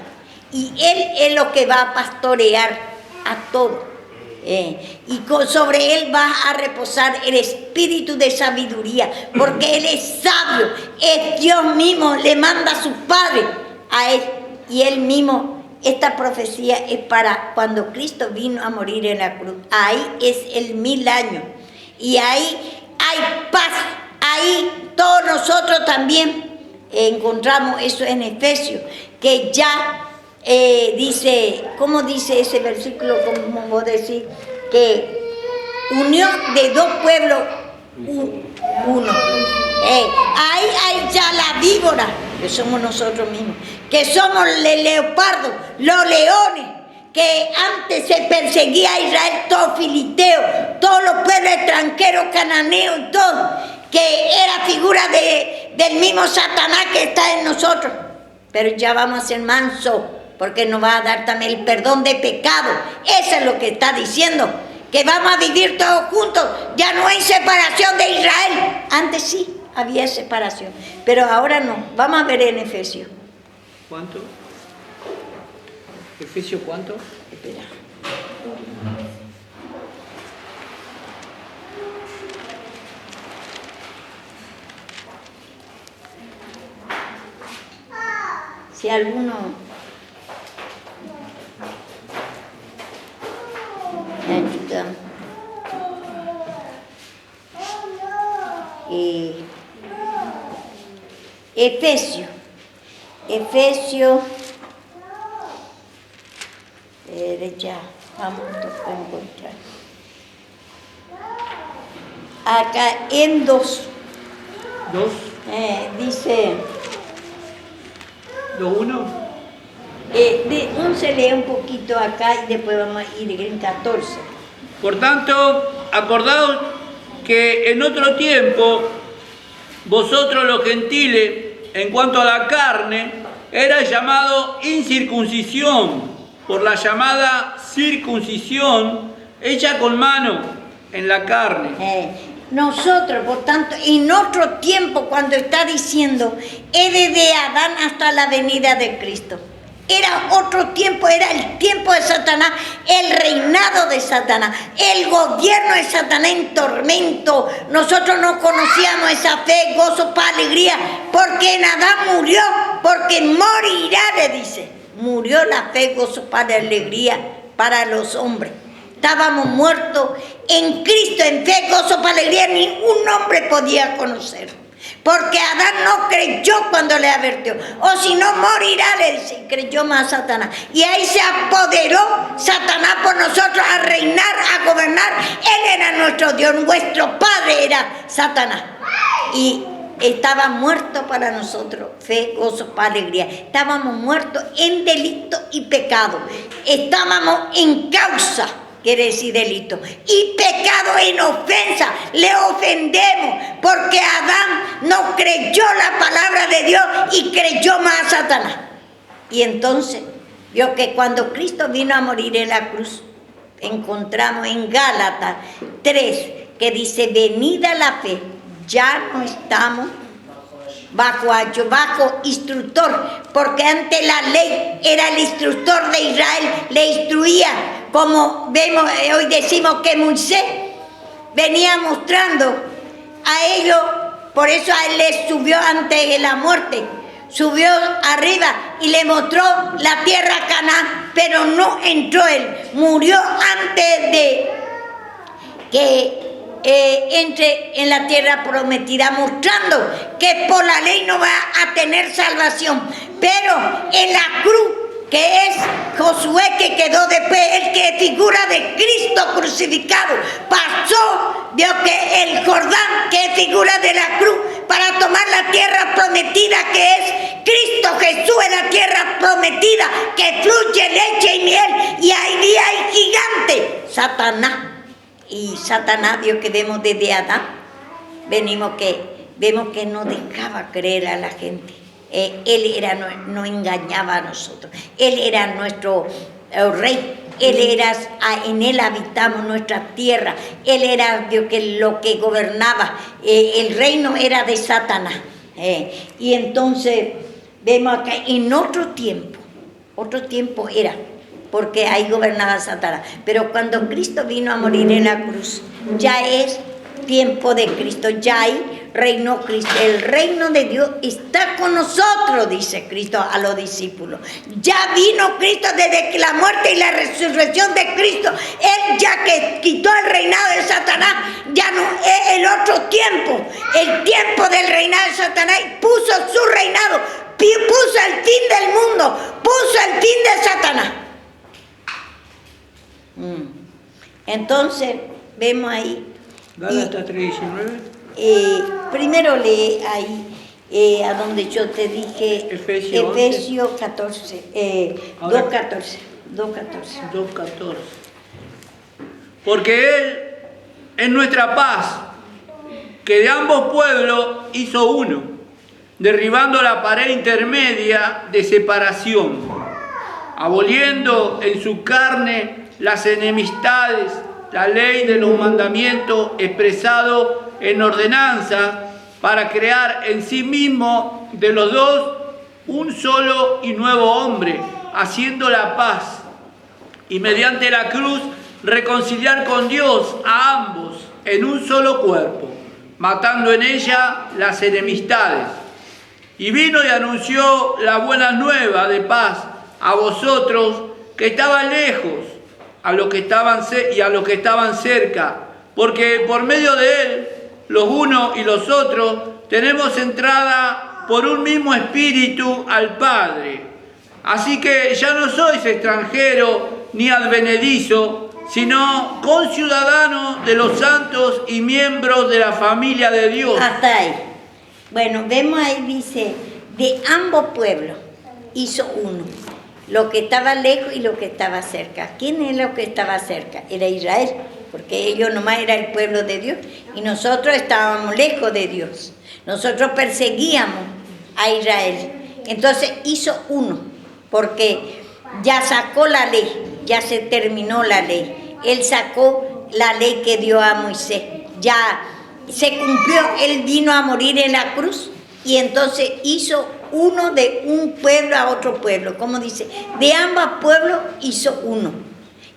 Y Él es lo que va a pastorear a todos. Y sobre él va a reposar el espíritu de sabiduría, porque él es sabio, es Dios mismo, le manda a su padre a él, y él mismo, esta profecía es para cuando Cristo vino a morir en la cruz. Ahí es el 1000 años, y ahí hay paz. Ahí todos nosotros también encontramos eso en Efesios, que ya dice, ¿cómo dice ese versículo? Como vos decís, que unión de dos pueblos uno. Ahí hay ya la víbora, que somos nosotros mismos, que somos el leopardo, los leones, que antes se perseguía a Israel, todo filisteo, todos los pueblos extranjeros, cananeos y todo, que era figura del mismo Satanás que está en nosotros. Pero ya vamos a ser mansos, porque nos va a dar también el perdón de pecado. Eso es lo que está diciendo, que vamos a vivir todos juntos. Ya no hay separación de Israel. Antes sí había separación, pero ahora no. Vamos a ver en Efesios. ¿Cuánto? ¿Efesios cuánto? Espera. Si alguno me ayuda. Efesios, ya, vamos a encontrar. Acá en 2. Dice... 2:1. De 11 lee un poquito acá y después vamos a ir en 14. Por tanto, acordaos que en otro tiempo vosotros los gentiles en cuanto a la carne, era llamado incircuncisión, por la llamada circuncisión hecha con mano en la carne. Nosotros, por tanto, en otro tiempo, cuando está diciendo, es desde Adán hasta la venida de Cristo. Era otro tiempo, era el tiempo de Satanás, el reinado de Satanás, el gobierno de Satanás en tormento. Nosotros no conocíamos esa fe, gozo, paz, alegría, porque en Adán murió, porque morirá, le dice. Murió la fe, gozo, paz, alegría para los hombres. Estábamos muertos en Cristo, en fe, gozo, paz, alegría, ningún hombre podía conocer. Porque Adán no creyó cuando le advirtió. O si no, morirá, le dice. Creyó más Satanás. Y ahí se apoderó Satanás por nosotros a reinar, a gobernar. Él era nuestro Dios, nuestro Padre era Satanás. Y estaba muerto para nosotros. Fe, gozo, paz, alegría. Estábamos muertos en delito y pecado. Estábamos en causa. Quiere decir delito. Y pecado en ofensa. Le ofendemos porque Adán no creyó la palabra de Dios y creyó más a Satanás. Y entonces, vio que cuando Cristo vino a morir en la cruz, encontramos en Gálatas 3, que dice, venida la fe, ya no estamos bajo instructor, porque ante la ley era el instructor de Israel, le instruía, como vemos hoy decimos que Moisés venía mostrando a ellos, por eso a él le subió ante la muerte, subió arriba y le mostró la tierra Canaán, pero no entró él, murió antes de que entre en la tierra prometida, mostrando que por la ley no va a tener salvación, pero en la cruz, que es Josué que quedó después, el que figura de Cristo crucificado, pasó, vio que el Jordán, que es figura de la cruz, para tomar la tierra prometida, que es Cristo Jesús, en la tierra prometida, que fluye leche y miel, y ahí hay gigante, Satanás. Y Satanás, Dios, que vemos desde Adán, vemos que no dejaba creer a la gente. Él era, no engañaba a nosotros. Él era nuestro rey. Él era, en él habitamos nuestra tierra. Él era, Dios, que lo que gobernaba. El reino era de Satanás. Y entonces vemos acá en otro tiempo era, porque ahí gobernaba Satanás. Pero cuando Cristo vino a morir en la cruz, ya es tiempo de Cristo, ya ahí reinó Cristo. El reino de Dios está con nosotros, dice Cristo a los discípulos. Ya vino Cristo desde la muerte y la resurrección de Cristo. Él ya que quitó el reinado de Satanás, ya no es el otro tiempo, el tiempo del reinado de Satanás, y puso su reinado, puso el fin del mundo, puso el fin de Satanás. Entonces vemos ahí Gálatas 3:19. Primero lee ahí a donde yo te dije Efesios 14, 2:14. 2:14. Porque Él es nuestra paz, que de ambos pueblos hizo uno, derribando la pared intermedia de separación, aboliendo en su carne las enemistades, la ley de los mandamientos expresado en ordenanza, para crear en sí mismo de los dos un solo y nuevo hombre, haciendo la paz, y mediante la cruz reconciliar con Dios a ambos en un solo cuerpo, matando en ella las enemistades. Y vino y anunció la buena nueva de paz a vosotros que estaban lejos, a los que estaban cerca, porque por medio de él, los unos y los otros, tenemos entrada por un mismo espíritu al Padre. Así que ya no sois extranjeros ni advenedizos, sino conciudadanos de los santos y miembros de la familia de Dios. Hasta ahí. Bueno, vemos ahí, dice, de ambos pueblos hizo uno. Lo que estaba lejos y lo que estaba cerca. ¿Quién es lo que estaba cerca? Era Israel, porque ellos nomás era el pueblo de Dios y nosotros estábamos lejos de Dios. Nosotros perseguíamos a Israel. Entonces hizo uno, porque ya sacó la ley, ya se terminó la ley. Él sacó la ley que dio a Moisés, ya se cumplió, él vino a morir en la cruz y entonces hizo uno de un pueblo a otro pueblo, como dice, de ambos pueblos hizo uno.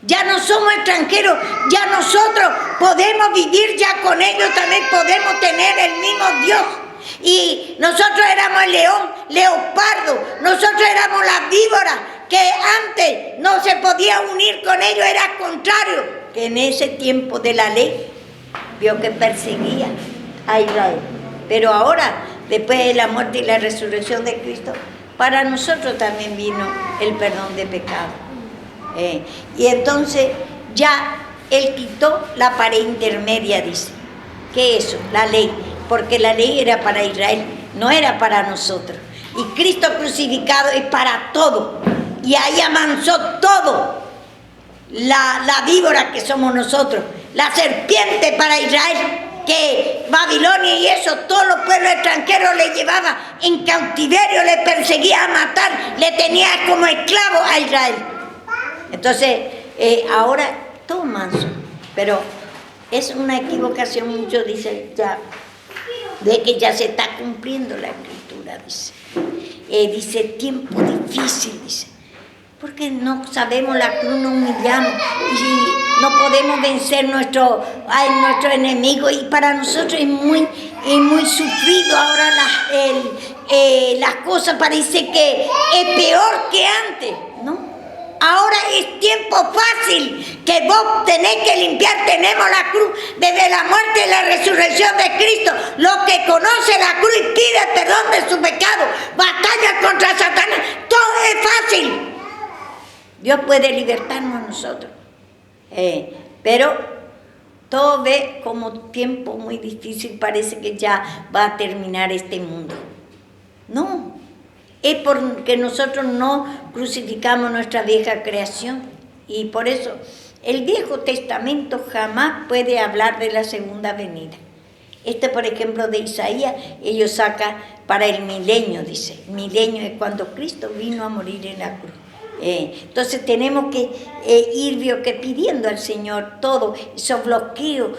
Ya no somos extranjeros, ya nosotros podemos vivir ya con ellos, también podemos tener el mismo Dios. Y nosotros éramos el león, leopardo, nosotros éramos la víbora, que antes no se podía unir con ellos, era contrario, que en ese tiempo de la ley vio que perseguía a Israel. Pero ahora, después de la muerte y la resurrección de Cristo, para nosotros también vino el perdón de pecado. Y entonces ya él quitó la pared intermedia, dice. ¿Qué es eso? La ley. Porque la ley era para Israel, no era para nosotros. Y Cristo crucificado es para todo. Y ahí amansó todo. La víbora que somos nosotros, la serpiente para Israel, que Babilonia y eso, todos los pueblos extranjeros le llevaba en cautiverio, le perseguía a matar, le tenía como esclavo a Israel. Entonces, ahora todo manso, pero es una equivocación, muchos dicen ya, de que ya se está cumpliendo la escritura, dice. Dice, tiempo difícil, dice. Porque no sabemos la cruz, nos humillamos y no podemos vencer nuestro enemigo. Y para nosotros es muy sufrido ahora las cosas, parece que es peor que antes, ¿no? Ahora es tiempo fácil que vos tenés que limpiar, tenemos la cruz desde la muerte y la resurrección de Cristo. Los que conocen la cruz y piden perdón de su pecado, batalla contra Satanás, todo es fácil. Dios puede libertarnos a nosotros, pero todo ve como tiempo muy difícil, parece que ya va a terminar este mundo. No, es porque nosotros no crucificamos nuestra vieja creación y por eso el Viejo Testamento jamás puede hablar de la segunda venida. Por ejemplo, de Isaías, ellos sacan para el milenio, dice. El milenio es cuando Cristo vino a morir en la cruz. Entonces tenemos que ir pidiendo al Señor todo, esos bloqueos,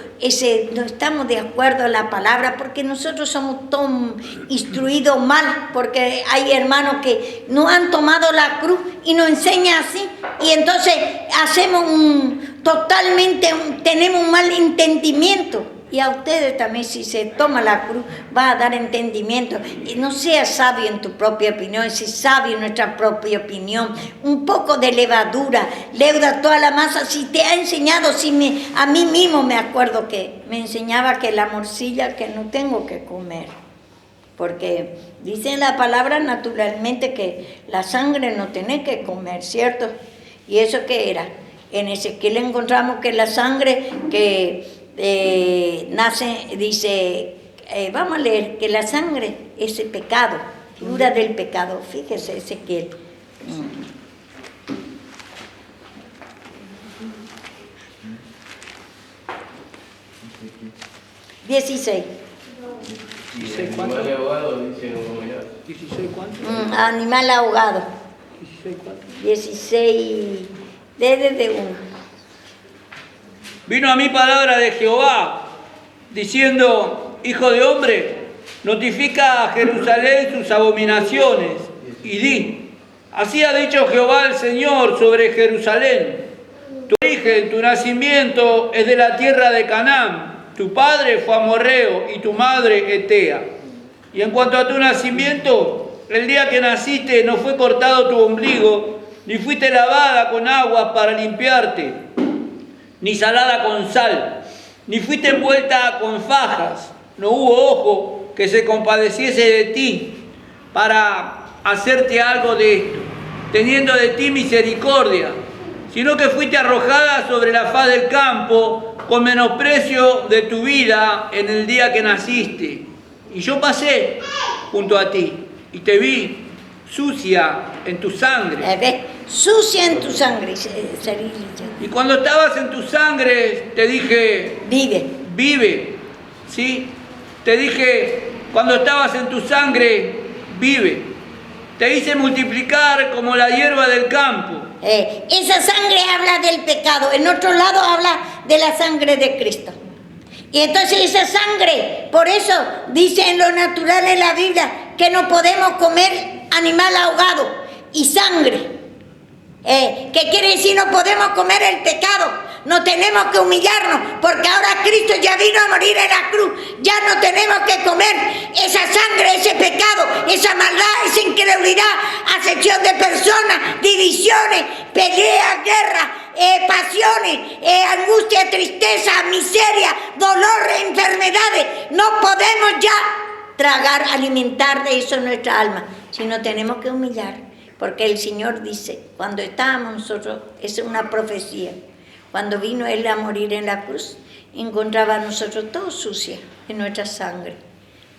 no estamos de acuerdo a la palabra porque nosotros somos todos instruidos mal, porque hay hermanos que no han tomado la cruz y nos enseñan así, y entonces tenemos un mal entendimiento. Y a ustedes también, si se toma la cruz, va a dar entendimiento. Y no seas sabio en tu propia opinión, si sabio en nuestra propia opinión. Un poco de levadura, leuda toda la masa. Si te ha enseñado, a mí mismo me acuerdo que me enseñaba que la morcilla que no tengo que comer. Porque dice la palabra naturalmente que la sangre no tenés que comer, ¿cierto? ¿Y eso qué era? En Ezequiel encontramos que la sangre que nace, dice, vamos a leer, que la sangre es el pecado, figura del pecado. Fíjese Ezequiel. 16. Animal ahogado, dice no. 16 cuánto? Animal ahogado. 16 cuánto? 16, desde 1. Vino a mí palabra de Jehová, diciendo, hijo de hombre, notifica a Jerusalén sus abominaciones, y di, así ha dicho Jehová el Señor sobre Jerusalén, tu origen, tu nacimiento es de la tierra de Canaán, tu padre fue amorreo y tu madre etea. Y en cuanto a tu nacimiento, el día que naciste no fue cortado tu ombligo, ni fuiste lavada con agua para limpiarte, ni salada con sal, ni fuiste envuelta con fajas, no hubo ojo que se compadeciese de ti para hacerte algo de esto, teniendo de ti misericordia, sino que fuiste arrojada sobre la faz del campo con menosprecio de tu vida en el día que naciste. Y yo pasé junto a ti y te vi sucia en tu sangre. Sucia en tu sangre. Y cuando estabas en tu sangre, te dije, vive, ¿sí? Te dije, cuando estabas en tu sangre, vive. Te hice multiplicar como la hierba del campo. Esa sangre habla del pecado, en otro lado habla de la sangre de Cristo. Y entonces esa sangre, por eso dice en lo natural en la Biblia que no podemos comer animal ahogado y sangre. ¿Qué quiere decir? No podemos comer el pecado. No tenemos que humillarnos, porque ahora Cristo ya vino a morir en la cruz. Ya no tenemos que comer esa sangre, ese pecado, esa maldad, esa incredulidad, acepción de personas, divisiones, peleas, guerras, pasiones, angustia, tristeza, miseria, dolor, enfermedades. No podemos ya tragar, alimentar de eso nuestra alma, sino tenemos que humillar, porque el Señor dice, cuando estábamos nosotros, es una profecía. Cuando vino Él a morir en la cruz, encontraba a nosotros todo sucia en nuestra sangre.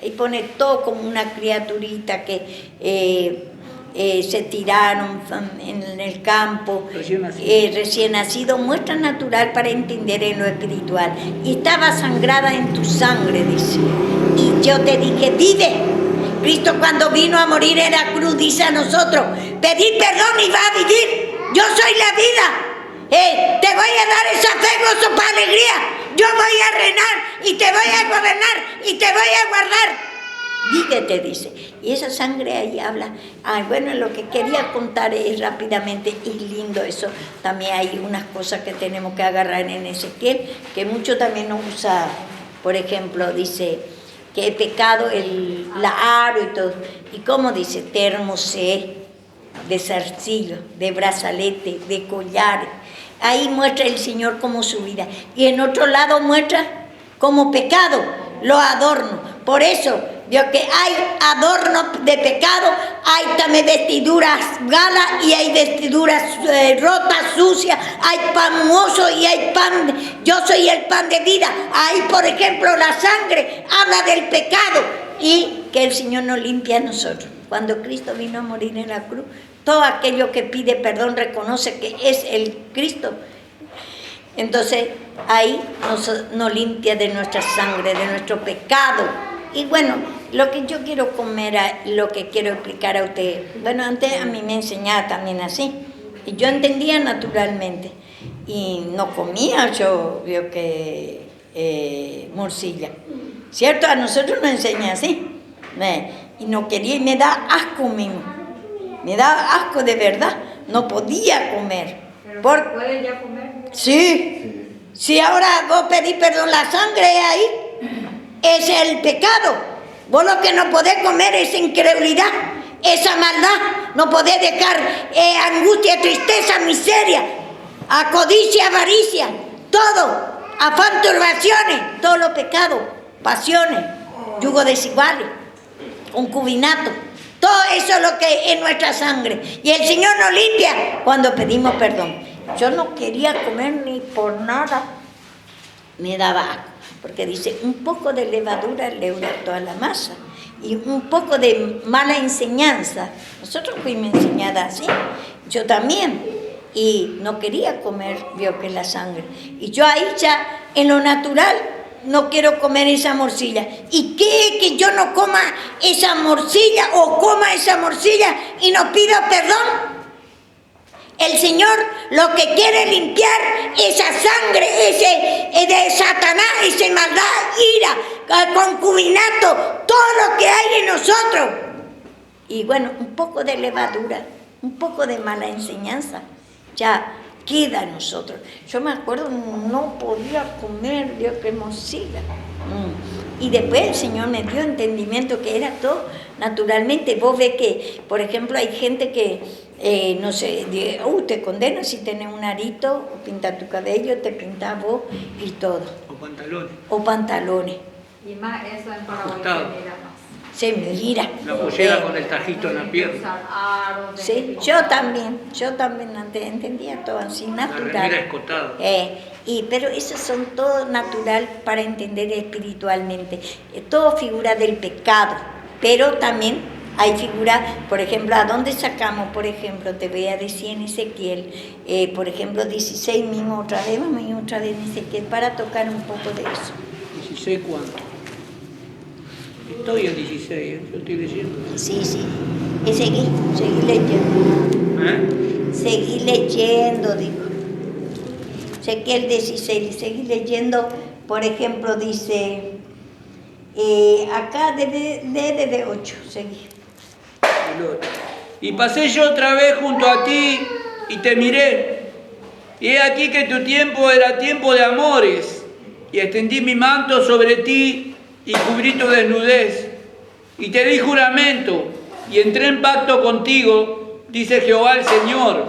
Ahí pone todo como una criaturita que se tiraron en el campo, recién nacido, muestra natural para entender en lo espiritual. Y estaba sangrada en tu sangre, dice. Y yo te dije, vive. Cristo cuando vino a morir en la cruz dice a nosotros, pedid perdón y va a vivir. Yo soy la vida. Te voy a dar esa fe, gozo, paz, alegría. Yo voy a reinar y te voy a gobernar y te voy a guardar. Dígate, dice. Y esa sangre ahí habla. Bueno, lo que quería contar es rápidamente, y lindo eso. También hay unas cosas que tenemos que agarrar en Ezequiel, que mucho también nos usa. Por ejemplo, dice que he pecado la aro y todo. Y como dice, te hermosé de zarcillo, de brazalete, de collares. Ahí muestra el Señor como su vida. Y en otro lado muestra como pecado, los adornos. Por eso, vio que hay adornos de pecado, hay también vestiduras galas y hay vestiduras rotas, sucias, hay pan mozo y hay pan, yo soy el pan de vida. Ahí, por ejemplo, la sangre habla del pecado y que el Señor nos limpia a nosotros. Cuando Cristo vino a morir en la cruz, todo aquello que pide perdón reconoce que es el Cristo. Entonces ahí nos limpia de nuestra sangre, de nuestro pecado. Y bueno, lo que yo quiero comer, lo que quiero explicar a ustedes. Bueno, antes a mí me enseñaba también así. Y yo entendía naturalmente. Y no comía yo, veo que morcilla. ¿Cierto? A nosotros nos enseña así. Y no quería, y me da asco mismo. Me da asco de verdad. No podía comer. ¿Pero puede ya comer? Sí. Si ahora vos pedís perdón, la sangre ahí es el pecado. Vos lo que no podés comer es incredulidad, esa maldad. No podés dejar angustia, tristeza, miseria, codicia, avaricia, todo, afán, turbaciones, todos los pecados, pasiones, yugo desiguales, concubinato. Todo eso es lo que es nuestra sangre. Y el Señor nos limpia cuando pedimos perdón. Yo no quería comer ni por nada. Me daba asco. Porque dice, un poco de levadura leuda toda la masa. Y un poco de mala enseñanza. Nosotros fuimos enseñadas así. Yo también. Y no quería comer, vio que la sangre. Y yo ahí ya, en lo natural, no quiero comer esa morcilla. ¿Y qué? Que yo no coma esa morcilla o coma esa morcilla y no pido perdón. El Señor lo que quiere limpiar esa sangre, ese de Satanás, esa maldad, ira, concubinato, todo lo que hay en nosotros. Y bueno, un poco de levadura, un poco de mala enseñanza, ya queda en nosotros. Yo me acuerdo, no podía comer, Dios, que morcilla. Y después el Señor me dio entendimiento que era todo naturalmente. Vos ves que, por ejemplo, hay gente que, no sé, te condena si tenés un arito, o pinta tu cabello, te pintás vos y todo. O pantalones. Y más eso en Paraguay se mira. La pollera con el tajito en la pierna. Sí, yo también antes entendía todo así, natural. La remera escotada. Pero eso son todo natural para entender espiritualmente. Todo figura del pecado, pero también hay figuras, por ejemplo, ¿a dónde sacamos? Por ejemplo, te voy a decir en Ezequiel, por ejemplo, 16 mismo, otra vez en Ezequiel, para tocar un poco de eso. ¿16 cuánto? Estoy en 16, yo estoy leyendo. Sí, sí. Y seguí leyendo. Seguí leyendo, digo. Ezequiel 16, seguí leyendo, por ejemplo, dice, acá de 8, seguí. Y pasé yo otra vez junto a ti y te miré. Y he aquí que tu tiempo era tiempo de amores. Y extendí mi manto sobre ti y cubrí tu desnudez. Y te di juramento y entré en pacto contigo, dice Jehová el Señor.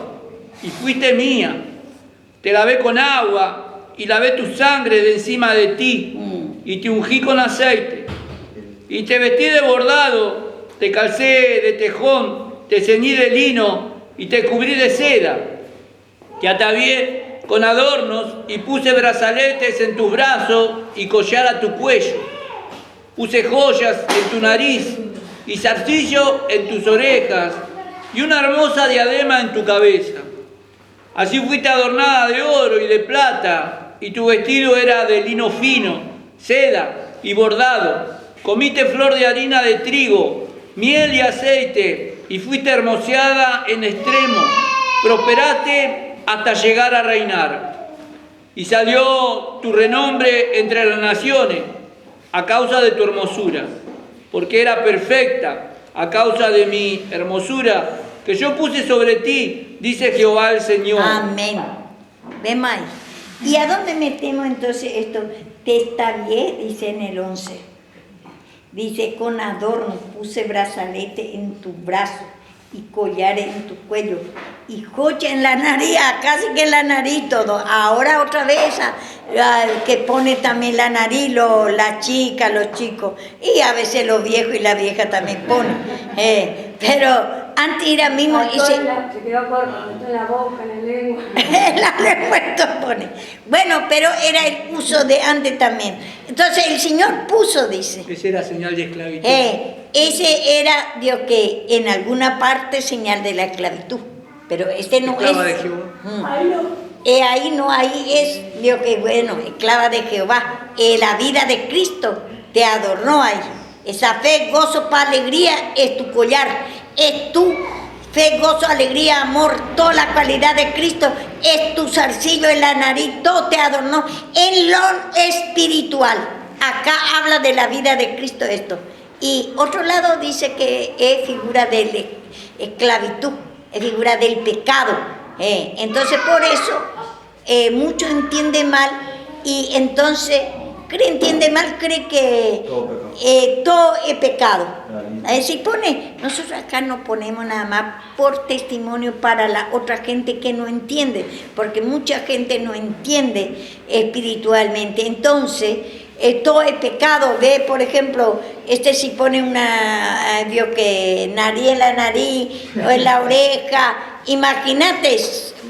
Y fuiste mía. Te lavé con agua y lavé tu sangre de encima de ti. Y te ungí con aceite. Y te vestí de bordado, te calcé de tejón, te ceñí de lino y te cubrí de seda. Te atavié con adornos y puse brazaletes en tus brazos y collar a tu cuello. Puse joyas en tu nariz y zarcillo en tus orejas y una hermosa diadema en tu cabeza. Así fuiste adornada de oro y de plata, y tu vestido era de lino fino, seda y bordado. Comiste flor de harina de trigo, miel y aceite, y fuiste hermoseada en extremo. Prosperaste hasta llegar a reinar. Y salió tu renombre entre las naciones a causa de tu hermosura, porque era perfecta a causa de mi hermosura que yo puse sobre ti, dice Jehová el Señor. Amén. Vemos ahí. ¿Y a dónde metemos entonces esto? Te estavié, dice en el 11. Dice, con adorno puse brazalete en tu brazo y collares en tu cuello y joya en la nariz, casi que en la nariz todo. Ahora otra vez que pone también la nariz la chica, los chicos, y a veces los viejos y la vieja también ponen. Pero antes era mismo y se quedó corto, en la boca, en la lengua. La lengua esto pone. Bueno, pero era el uso de antes también. Entonces el Señor puso, dice. Esa era señal de esclavitud. Ese era, Dios, que en alguna parte señal de la esclavitud. Pero este no esclava es. De Jehová. Ahí no, ahí es, Dios, que bueno, esclava de Jehová. La vida de Cristo te adornó ahí. Esa fe, gozo, paz, alegría es tu collar. Es tu fe, gozo, alegría, amor, toda la cualidad de Cristo. Es tu zarcillo en la nariz, todo te adornó en lo espiritual. Acá habla de la vida de Cristo esto. Y otro lado dice que es figura de esclavitud, es figura del pecado. Entonces por eso muchos entienden mal y entonces entiende mal, cree que todo es pecado. Si pone, nosotros acá no ponemos nada más por testimonio para la otra gente que no entiende, porque mucha gente no entiende espiritualmente. Entonces, todo es pecado. Ve, por ejemplo, si pone vio que nariz en la nariz o en la oreja, imagínate,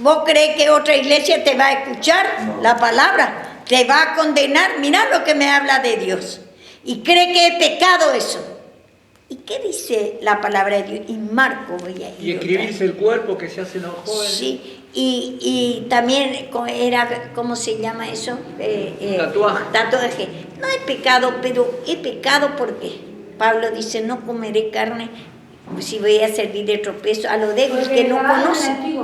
¿vos crees que otra iglesia te va a escuchar la palabra? Te va a condenar. Mirá lo que me habla de Dios. Y cree que es pecado eso. ¿Y qué dice la palabra de Dios? Y Marco voy a ir. Y escribirse el cuerpo que se hace los jóvenes. Sí, y también era, ¿cómo se llama eso? Tatuaje. Tatuaje. No es pecado, pero es pecado porque Pablo dice, no comeré carne si voy a servir de tropiezo a los débiles que no conocen.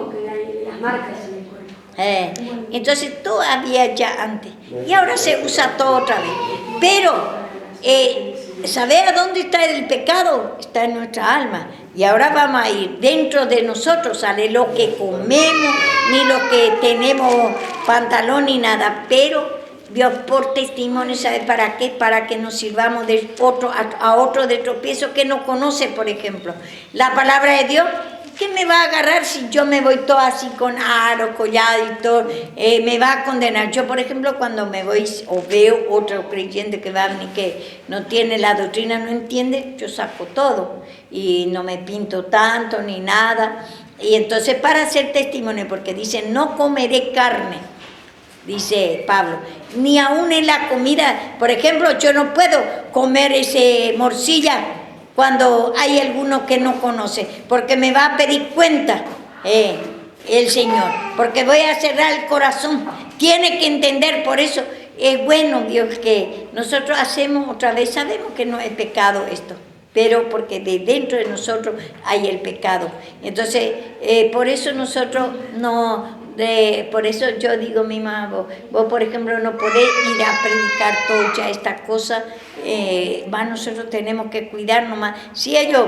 Las marcas en el cuerpo. Entonces todo había ya antes y ahora se usa todo otra vez. Pero ¿saber a dónde está el pecado? Está en nuestra alma. Y ahora vamos a ir dentro de nosotros, sale lo que comemos, ni lo que tenemos pantalón ni nada, pero Dios por testimonio, ¿sabe para qué? Para que nos sirvamos de a otro de tropiezo que no conoce, por ejemplo. La palabra de Dios, ¿qué me va a agarrar si yo me voy todo así con aro, collado y todo? Me va a condenar. Yo, por ejemplo, cuando me voy o veo otro creyente que va ni que no tiene la doctrina, no entiende, yo saco todo y no me pinto tanto ni nada. Y entonces para hacer testimonio, porque dice, no comeré carne, dice Pablo, ni aún en la comida. Por ejemplo, yo no puedo comer morcilla cuando hay alguno que no conoce, porque me va a pedir cuenta. el Señor, porque voy a cerrar el corazón. Tiene que entender, por eso es bueno, Dios, que nosotros hacemos otra vez, sabemos que no es pecado esto, pero porque de dentro de nosotros hay el pecado. Entonces, por eso nosotros por eso yo digo, mi mamá, vos por ejemplo no podés ir a predicar toda ya esta cosa, más nosotros tenemos que cuidarnos más. Si ellos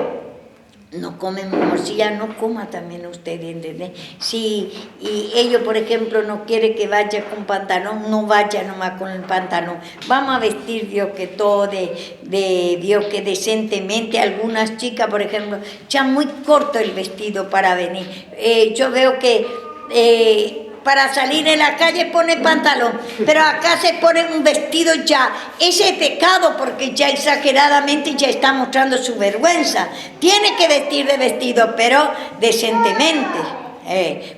no comen morcilla, no coma también usted, ¿entendés? Si y ellos, por ejemplo, no quieren que vaya con pantalón, no vaya nomás con el pantalón. Vamos a vestir, Dios, que todo Dios, que decentemente. Algunas chicas, por ejemplo, ya muy corto el vestido para venir. Yo veo que para salir en la calle pone pantalón, pero acá se pone un vestido ya. Ese es pecado porque ya exageradamente ya está mostrando su vergüenza. Tiene que vestir de vestido, pero decentemente.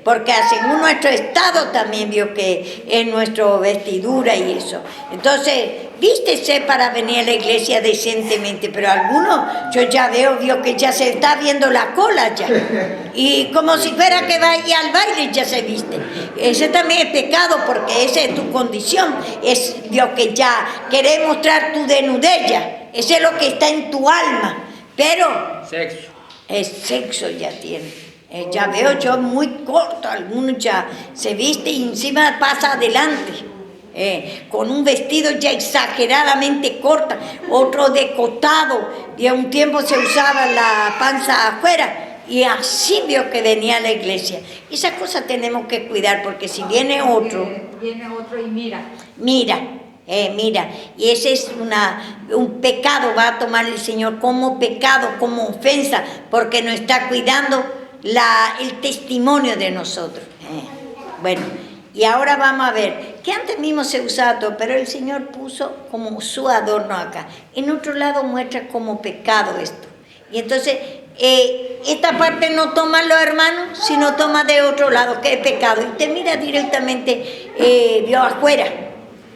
Porque según nuestro estado también vio que es nuestra vestidura y eso. Entonces, vístese para venir a la iglesia decentemente, pero algunos, yo ya veo que ya se está viendo la cola ya. Y como si fuera que vaya al baile ya se viste. Ese también es pecado porque esa es tu condición. Es Dios que ya querés mostrar tu desnudez ya. Eso es lo que está en tu alma. Pero Sexo. el sexo ya tiene. Ya veo yo muy corto, algunos ya se viste y encima pasa adelante, con un vestido ya exageradamente corto, otro decotado, y a un tiempo se usaba la panza afuera, y así vio que venía a la iglesia. Esa cosa tenemos que cuidar, porque si viene otro... Viene otro y mira. Mira, y ese es un pecado, va a tomar el Señor como pecado, como ofensa, porque nos está cuidando el testimonio de nosotros. Bueno, y ahora vamos a ver, que antes mismo se usaba todo, pero el Señor puso como su adorno acá. En otro lado muestra como pecado esto. Y entonces, esta parte no toman los hermanos, sino toma de otro lado, que es pecado. Y te mira directamente vio afuera,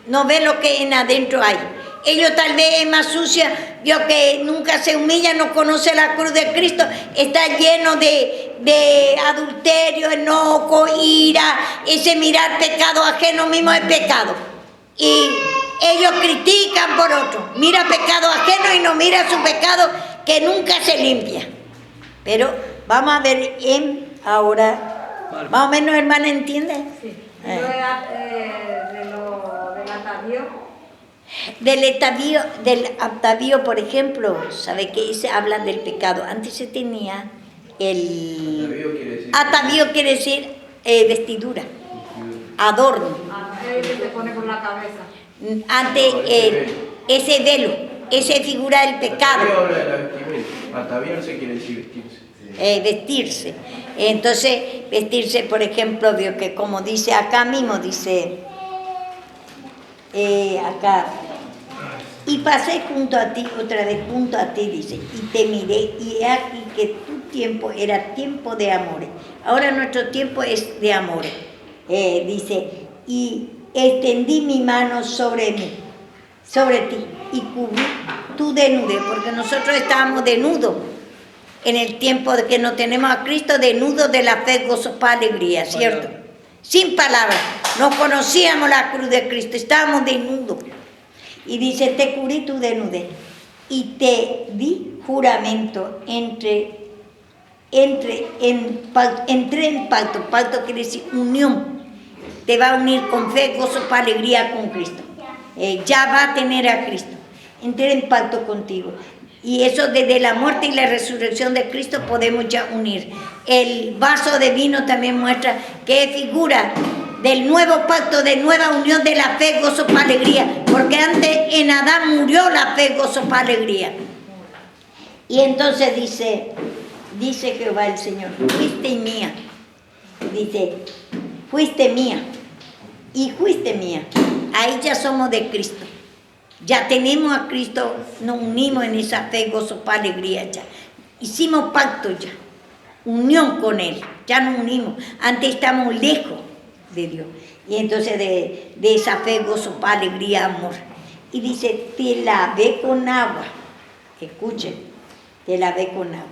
no ve lo que en adentro hay. Ellos tal vez es más sucia, vio que nunca se humilla, no conoce la cruz de Cristo, está lleno de adulterio, enojo, ira, ese mirar pecado ajeno mismo es pecado. Y ellos critican por otro, mira pecado ajeno y no mira su pecado que nunca se limpia. Pero vamos a ver ahora, más o menos, hermana, ¿entiende? Sí. De del atavío. Del atavío, por ejemplo, ¿sabe qué? Se habla del pecado. Antes se tenía atavío quiere decir vestidura, adorno. Que se pone por la cabeza. Antes ese velo, esa figura del pecado. Ataviarse quiere decir vestirse. Vestirse. Entonces, vestirse, por ejemplo, vio que como dice acá mismo, dice acá, y pasé junto a ti, otra vez junto a ti, dice, y te miré, y he aquí que tu tiempo era tiempo de amores. Ahora nuestro tiempo es de amores. Dice, y extendí mi mano sobre ti, y cubrí tu desnudez, porque nosotros estábamos desnudos en el tiempo de que no tenemos a Cristo, desnudos de la fe, gozo, paz, alegría, ¿cierto? Sin palabras, no conocíamos la cruz de Cristo, estábamos desnudos. Y dice, te cubrí tu desnudez y te di juramento, entré en pacto. Pacto quiere decir unión, te va a unir con fe, gozo, paz, alegría con Cristo. Ya va a tener a Cristo, entré en pacto contigo. Y eso desde la muerte y la resurrección de Cristo podemos ya unir. El vaso de vino también muestra que es figura del nuevo pacto, de nueva unión de la fe, gozo, paz, alegría. Porque antes en Adán murió la fe, gozo, paz, alegría. Y entonces dice Jehová el Señor, fuiste mía. Dice, fuiste mía y fuiste mía. Ahí ya somos de Cristo. Ya tenemos a Cristo, nos unimos en esa fe, gozo, paz, alegría ya. Hicimos pacto ya, unión con Él, ya nos unimos. Antes estamos lejos de Dios. Y entonces de esa fe, gozo, paz, alegría, amor. Y dice, te lavé con agua. Escuchen, te lavé con agua.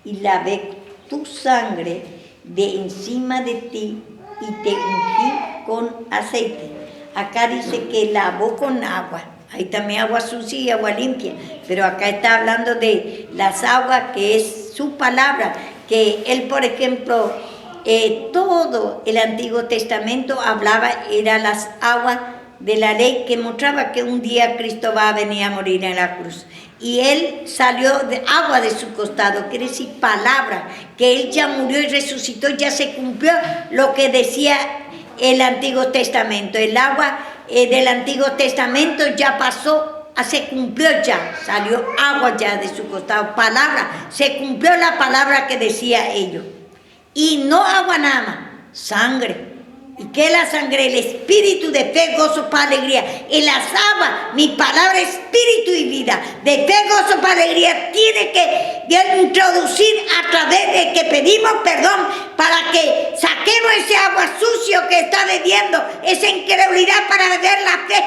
Y lavé tu sangre de encima de ti y te ungí con aceite. Acá dice que lavó con agua. Hay también agua sucia y agua limpia, pero acá está hablando de las aguas que es su palabra, que él, por ejemplo, todo el Antiguo Testamento hablaba, era las aguas de la ley que mostraba que un día Cristo va a venir a morir en la cruz. Y él salió de agua de su costado, quiere decir palabra, que él ya murió y resucitó, ya se cumplió lo que decía el Antiguo Testamento. El agua del Antiguo Testamento ya pasó, se cumplió ya, salió agua ya de su costado, palabra, se cumplió la palabra que decía ellos. Y no agua nada más, sangre. ¿Y qué es la sangre? El espíritu de fe, gozo, paz, alegría. En las aguas, mi palabra, espíritu y vida. De fe, gozo, paz, alegría, tiene que introducir a través de que pedimos perdón para que saquemos ese agua sucio que está bebiendo, esa incredulidad para beber la fe,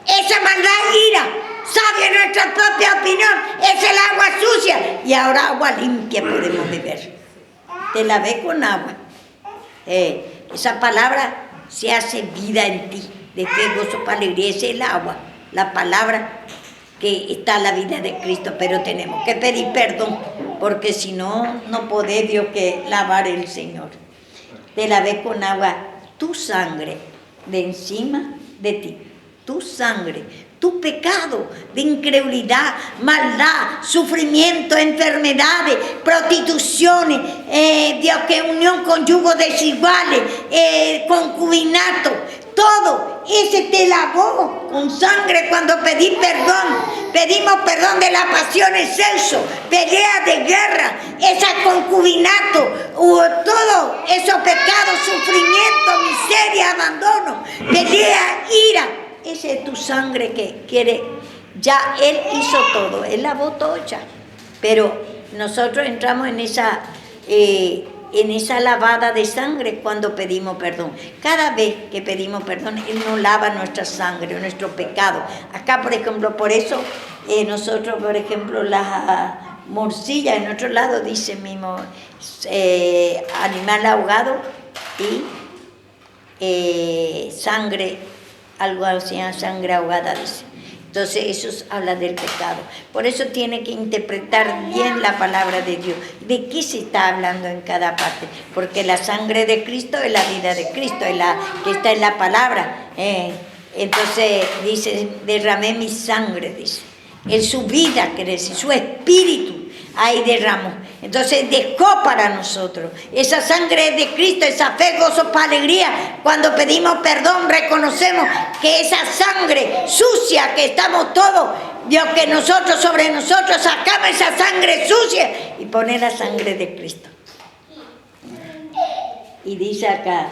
esa maldad, ira, sabia en nuestra propia opinión, es el agua sucia. Y ahora agua limpia podemos beber. Te lavé con agua. Esa palabra se hace vida en ti, de fe, gozo, paz, alegría, es el agua, la palabra que está en la vida de Cristo, pero tenemos que pedir perdón, porque si no, no puede Dios que lavar el Señor. Te lavé con agua, tu sangre de encima de ti, tu sangre, tu pecado de incredulidad, maldad, sufrimiento, enfermedades, prostituciones, Dios, que unión con yugos desiguales, concubinato, todo, ese te lavó con sangre cuando pedí perdón. Pedimos perdón de la pasión, exceso, pelea de guerra, ese concubinato, todo esos pecados, sufrimiento, miseria, abandono, pelea, ira. Esa es tu sangre que quiere, ya Él hizo todo, Él lavó todo ya. Pero nosotros entramos en esa lavada de sangre cuando pedimos perdón. Cada vez que pedimos perdón, Él nos lava nuestra sangre, nuestro pecado. Acá, por ejemplo, por eso nosotros, por ejemplo, las morcillas en otro lado dice mismo animal ahogado y sangre, algo así, sangre ahogada, dice. Entonces eso habla del pecado. Por eso tiene que interpretar bien la palabra de Dios. ¿De qué se está hablando en cada parte? Porque la sangre de Cristo es la vida de Cristo, es la que está en la palabra. Entonces dice, derramé mi sangre, dice. En su vida, quiere decir, su espíritu. Ahí derramó. Entonces dejó para nosotros esa sangre de Cristo, esa fe, gozo, paz, alegría. Cuando pedimos perdón, reconocemos que esa sangre sucia que estamos todos, Dios, que nosotros sobre nosotros sacamos esa sangre sucia y pone la sangre de Cristo. Y dice acá,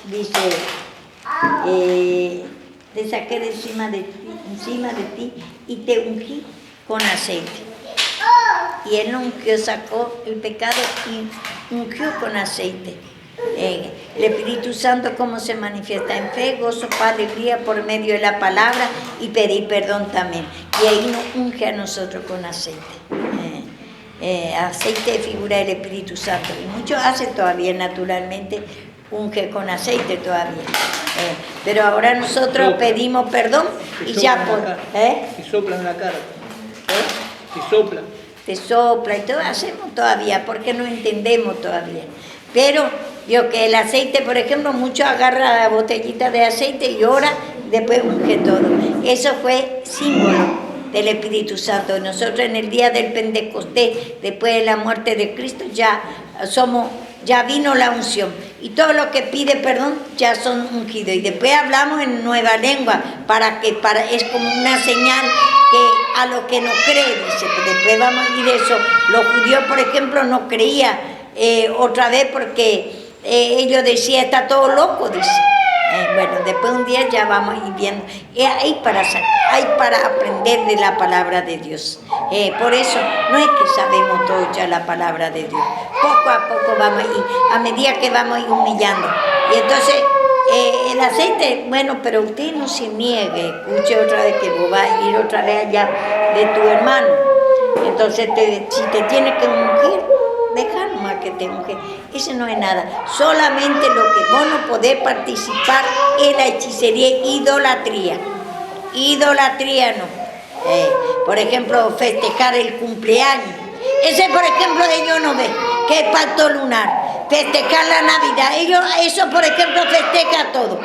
dice, te saqué de encima de ti y te ungí con aceite. Y Él ungió, sacó el pecado y ungió con aceite. El Espíritu Santo, ¿cómo se manifiesta? En fe, gozo, paz, alegría por medio de la palabra y pedir perdón también. Y ahí nos unge a nosotros con aceite. Aceite figura del Espíritu Santo. Y muchos hacen todavía naturalmente, unge con aceite todavía. Pero ahora nosotros pedimos perdón y ya por... Y soplan la cara. Te sopla y todo, hacemos todavía porque no entendemos todavía. Pero yo que el aceite, por ejemplo, muchos agarran la botellita de aceite y ora, después unge todo. Eso fue símbolo del Espíritu Santo. Nosotros en el día del Pentecostés, después de la muerte de Cristo, ya vino la unción. Y todo lo que pide perdón ya son ungidos. Y después hablamos en nueva lengua, es como una señal que a lo que no cree, dice. Después vamos a ir eso. Los judíos, por ejemplo, no creían otra vez porque ellos decían, está todo loco, dice. Bueno, después un día ya vamos a ir viendo. Hay para aprender de la palabra de Dios. Por eso no es que sabemos todo ya la palabra de Dios. Poco a poco vamos a ir, a medida que vamos a ir humillando. Y entonces el aceite, bueno, pero usted no se niegue. Escuche otra vez que vos vas a ir otra vez allá de tu hermano. Entonces, si te tiene que ungir, déjalo más que te unge. Eso no es nada. Solamente lo que vos no podés participar es la hechicería e idolatría. Idolatría no. Por ejemplo, festejar el cumpleaños. Ese, por ejemplo, ellos no ven, que es pacto lunar. Festejar la Navidad. Eso, por ejemplo, festeja todo.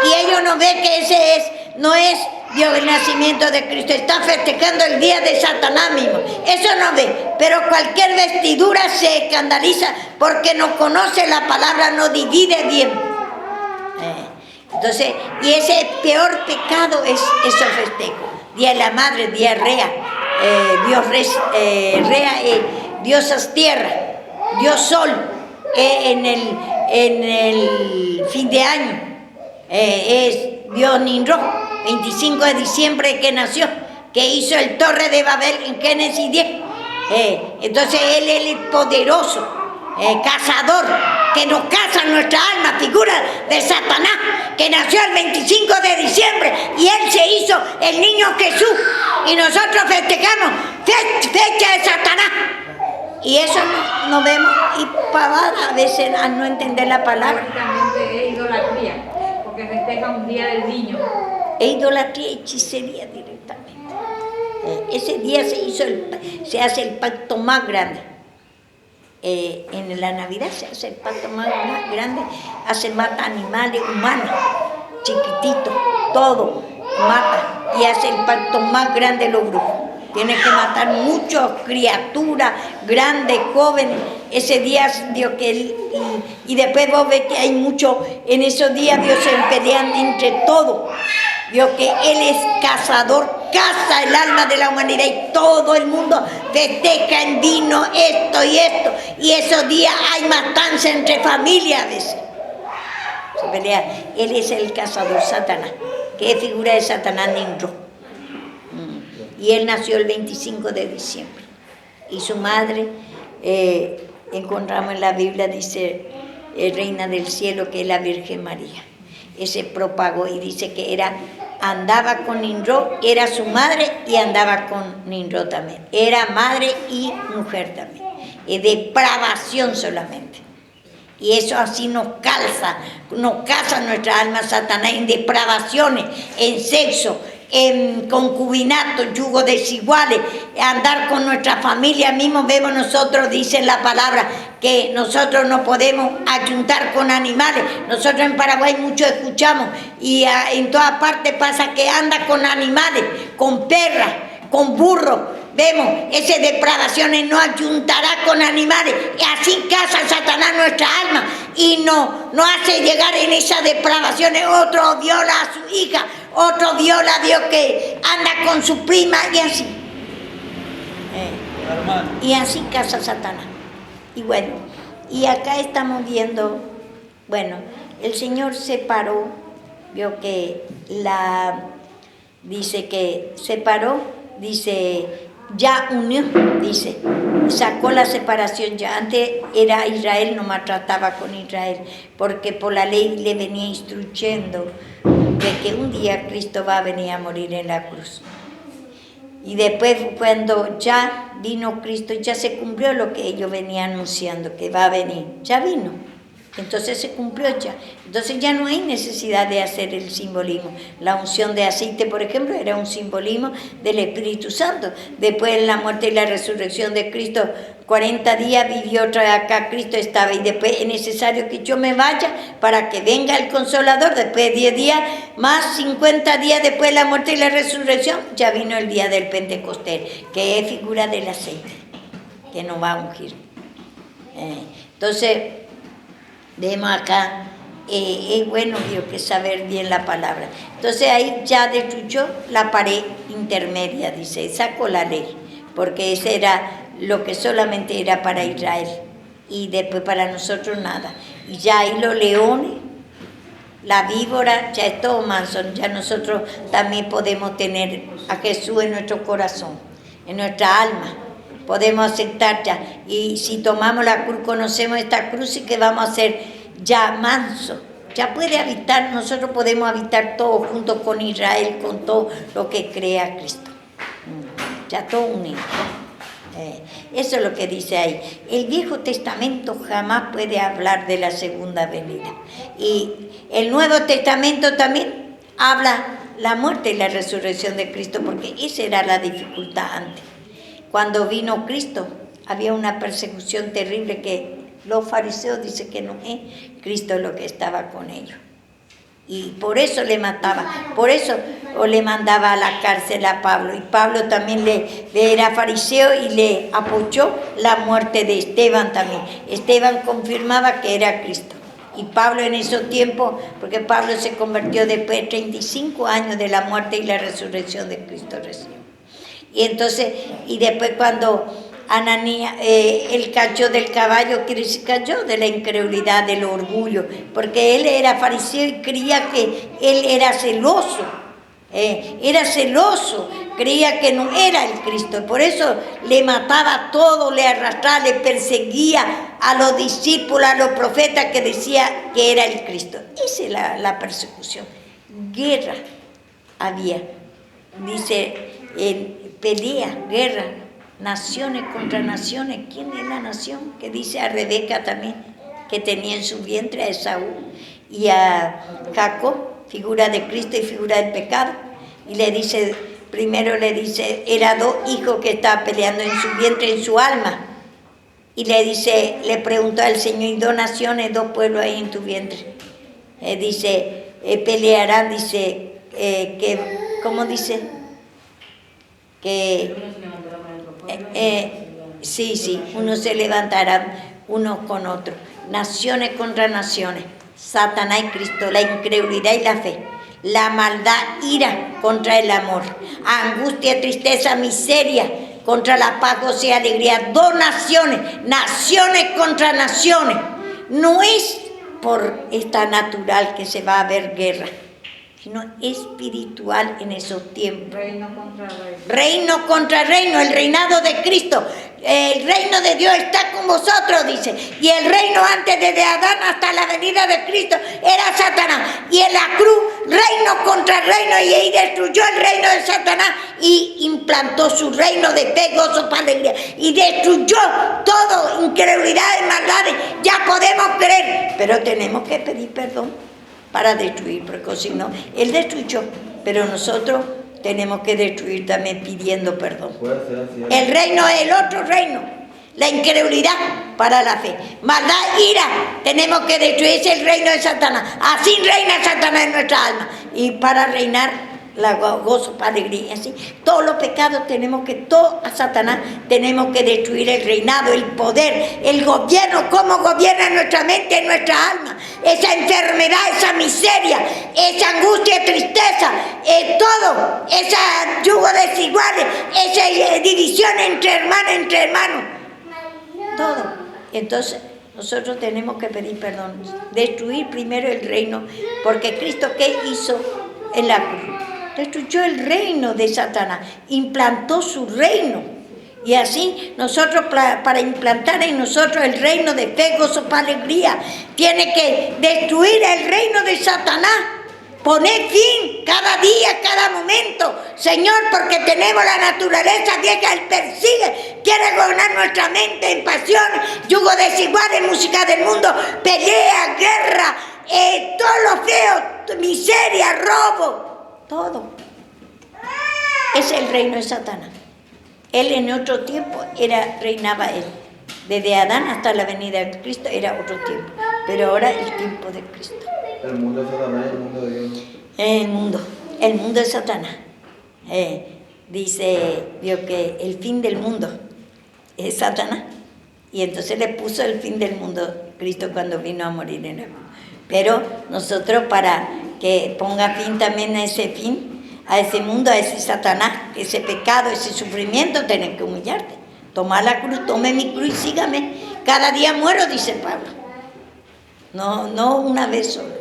Y ellos no ven que ese no es Dios, el nacimiento de Cristo. Está festejando el día de Satanás mismo. Eso no ve. Pero cualquier vestidura se escandaliza porque no conoce la palabra, no divide bien. Entonces, y ese peor pecado es esos festejos. Día de la Madre, día Rea, Diosas Tierra, Dios Sol, en el fin de año, es Dios Ninro, 25 de diciembre que nació, que hizo el Torre de Babel en Génesis 10. Entonces él es el poderoso, cazador, que nos caza nuestra alma, figura de Satanás, que nació el 25 de diciembre y él se hizo el niño Jesús y nosotros festejamos fecha de Satanás. Y eso no vemos y pavada a veces al no entender la palabra. Prácticamente es idolatría, porque festeja un día del niño. Es idolatría y hechicería directamente. Ese día se hace el pacto más grande. En la Navidad se hace el pacto más grande, mata animales humanos, chiquititos, todo, mata y hace el pacto más grande de los brujos. Tiene que matar muchas criaturas, grandes, jóvenes. Ese día Dios y después vos ves que hay mucho, en esos días Dios se pelean entre todos. Dios que Él es cazador, caza el alma de la humanidad y todo el mundo festeja en vino esto y esto. Y esos días hay matanza entre familias a veces. Se pelea. Él es el cazador, Satanás, que es figura de Satanás Nimrod. Y él nació el 25 de diciembre. Y su madre, encontramos en la Biblia, dice, Reina del Cielo, que es la Virgen María. Se propagó y dice que andaba con Nimrod, era su madre y andaba con Nimrod también. Era madre y mujer también. Depravación solamente. Y eso así nos caza nuestra alma Satanás en depravaciones, en sexo, en concubinato, yugo desiguales, andar con nuestra familia. Mismo vemos nosotros, dice la palabra, que nosotros no podemos ayuntar con animales. Nosotros en Paraguay mucho escuchamos y en todas partes pasa que anda con animales, con perras, con burros. Vemos esas depravaciones, no ayuntará con animales, y así caza Satanás nuestra alma y no hace llegar en esas depravaciones. Otro viola a su hija, otro viola a Dios que anda con su prima y así. Y así caza Satanás. Y bueno, y acá estamos viendo, bueno, el Señor separó, vio que dice que separó, dice, ya unió, dice, sacó la separación ya. Antes era Israel, no maltrataba con Israel, porque por la ley le venía instruyendo de que un día Cristo va a venir a morir en la cruz. Y después cuando ya vino Cristo, ya se cumplió lo que ellos venían anunciando, que va a venir, ya vino. Entonces se cumplió ya. Entonces ya no hay necesidad de hacer el simbolismo. La unción de aceite, por ejemplo, era un simbolismo del Espíritu Santo. Después de la muerte y la resurrección de Cristo, 40 días vivió otra vez acá, Cristo estaba. Y después es necesario que yo me vaya para que venga el Consolador. Después de 10 días, más 50 días después de la muerte y la resurrección, ya vino el día del Pentecostés, que es figura del aceite, que nos va a ungir. Entonces, vemos acá, es bueno, Dios, que saber bien la palabra. Entonces ahí ya destruyó la pared intermedia, dice, sacó la ley, porque ese era lo que solamente era para Israel, y después para nosotros nada. Y ya ahí los leones, la víbora, ya es todo manso, ya nosotros también podemos tener a Jesús en nuestro corazón, en nuestra alma. Podemos aceptar ya, y si tomamos la cruz, conocemos esta cruz y que vamos a ser ya manso, ya puede habitar, nosotros podemos habitar todos junto con Israel, con todo lo que crea Cristo, ya todo unido. Eso es lo que dice ahí. El Viejo Testamento jamás puede hablar de la segunda venida. Y el Nuevo Testamento también habla la muerte y la resurrección de Cristo, porque esa era la dificultad antes. Cuando vino Cristo, había una persecución terrible que los fariseos dicen que no es Cristo lo que estaba con ellos. Y por eso le mataba, por eso le mandaba a la cárcel a Pablo. Y Pablo también le era fariseo y le apoyó la muerte de Esteban también. Esteban confirmaba que era Cristo. Y Pablo en esos tiempos, porque Pablo se convirtió después de 35 años de la muerte y la resurrección de Cristo recién. Y entonces, y después cuando Ananías, él cayó del caballo, quiere decir, cayó de la incredulidad, del orgullo, porque él era fariseo y creía que él era celoso, creía que no era el Cristo, por eso le mataba a todo, le arrastraba, le perseguía a los discípulos, a los profetas que decía que era el Cristo. Esa es la persecución. Guerra había, dice, pelea, guerra. Naciones contra naciones. ¿Quién es la nación? Que dice a Rebeca también, que tenía en su vientre a Esaú y a Jacob, figura de Cristo y figura del pecado. Y le dice, primero le dice, era dos hijos que estaban peleando en su vientre, en su alma. Y le dice, le preguntó al Señor, ¿y dos naciones, dos pueblos ahí en tu vientre? Dice, pelearán, dice, ¿cómo dice? Que sí, unos se levantarán unos con otros, naciones contra naciones, Satanás y Cristo, la incredulidad y la fe, la maldad, ira contra el amor, angustia, tristeza, miseria contra la paz, gozo y alegría. Dos naciones, naciones contra naciones. No es por esta natural que se va a ver guerra, sino espiritual en esos tiempos. Reino contra reino. Reino contra reino, el reinado de Cristo. El reino de Dios está con vosotros, dice. Y el reino antes de Adán hasta la venida de Cristo era Satanás. Y en la cruz, reino contra reino, y ahí destruyó el reino de Satanás y implantó su reino de fe, gozo, paz, alegría. Y destruyó todo, incredulidades, maldades. Ya podemos creer, pero tenemos que pedir perdón para destruir, porque si no, Él destruyó, pero nosotros tenemos que destruir también pidiendo perdón. El reino es el otro reino, la incredulidad para la fe, maldad, ira, tenemos que destruir, es el reino de Satanás. Así reina Satanás en nuestra alma, y para reinar la gozo, paz, alegría, así. Todos los pecados tenemos que, todo a Satanás tenemos que destruir, el reinado, el poder, el gobierno, cómo gobierna nuestra mente, en nuestra alma, esa enfermedad, esa miseria, esa angustia, tristeza, todo, esa yugo desiguales, esa división entre hermanos, todo. Entonces, nosotros tenemos que pedir perdón, destruir primero el reino, porque Cristo, ¿qué hizo en la cruz? Destruyó el reino de Satanás, implantó su reino. Y así nosotros, para implantar en nosotros el reino de fe, gozo, paz, alegría, tiene que destruir el reino de Satanás, poner fin cada día, cada momento, Señor, porque tenemos la naturaleza vieja, Él persigue, quiere gobernar nuestra mente en pasiones, yugo desiguales, música del mundo, pelea, guerra, todo lo feo, miseria, robo. Todo. Es el reino de Satanás. Él en otro tiempo reinaba él. Desde Adán hasta la venida de Cristo era otro tiempo. Pero ahora el tiempo de Cristo. El mundo de Satanás y el mundo de Dios. El mundo de Satanás. Dice Dios que el fin del mundo es Satanás. Y entonces le puso el fin del mundo Cristo cuando vino a morir en el mundo. Pero nosotros, para que ponga fin también a ese fin, a ese mundo, a ese Satanás, ese pecado, ese sufrimiento, tenés que humillarte. Toma la cruz, tome mi cruz y sígame. Cada día muero, dice Pablo. No una vez solo.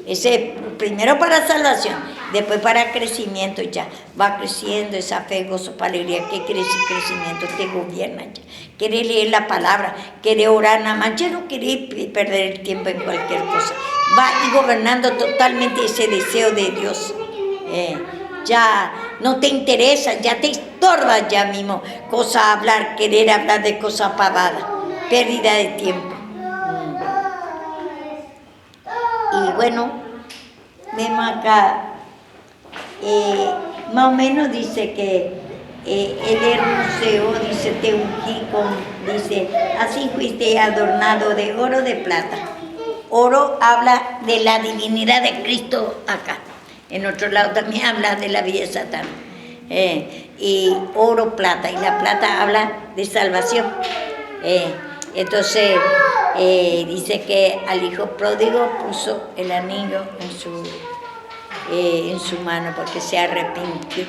Ese primero para salvación, después para crecimiento ya. Va creciendo esa fe, gozo, alegría. ¿Qué quiere decir crecimiento? Te gobierna ya. Quiere leer la palabra, quiere orar nada más. Ya no quiere perder el tiempo en cualquier cosa. Va y gobernando totalmente ese deseo de Dios. Ya no te interesa, ya estorba ya mismo querer hablar de cosas pavadas, pérdida de tiempo. Y bueno, vemos acá, más o menos dice que el hermoseo, dice, te ungí dice, así fuiste adornado de oro, de plata. Oro habla de la divinidad de Cristo acá. En otro lado también habla de la belleza también. Y oro, plata. Y la plata habla de salvación. Entonces, dice que al hijo pródigo puso el anillo en su mano porque se arrepintió.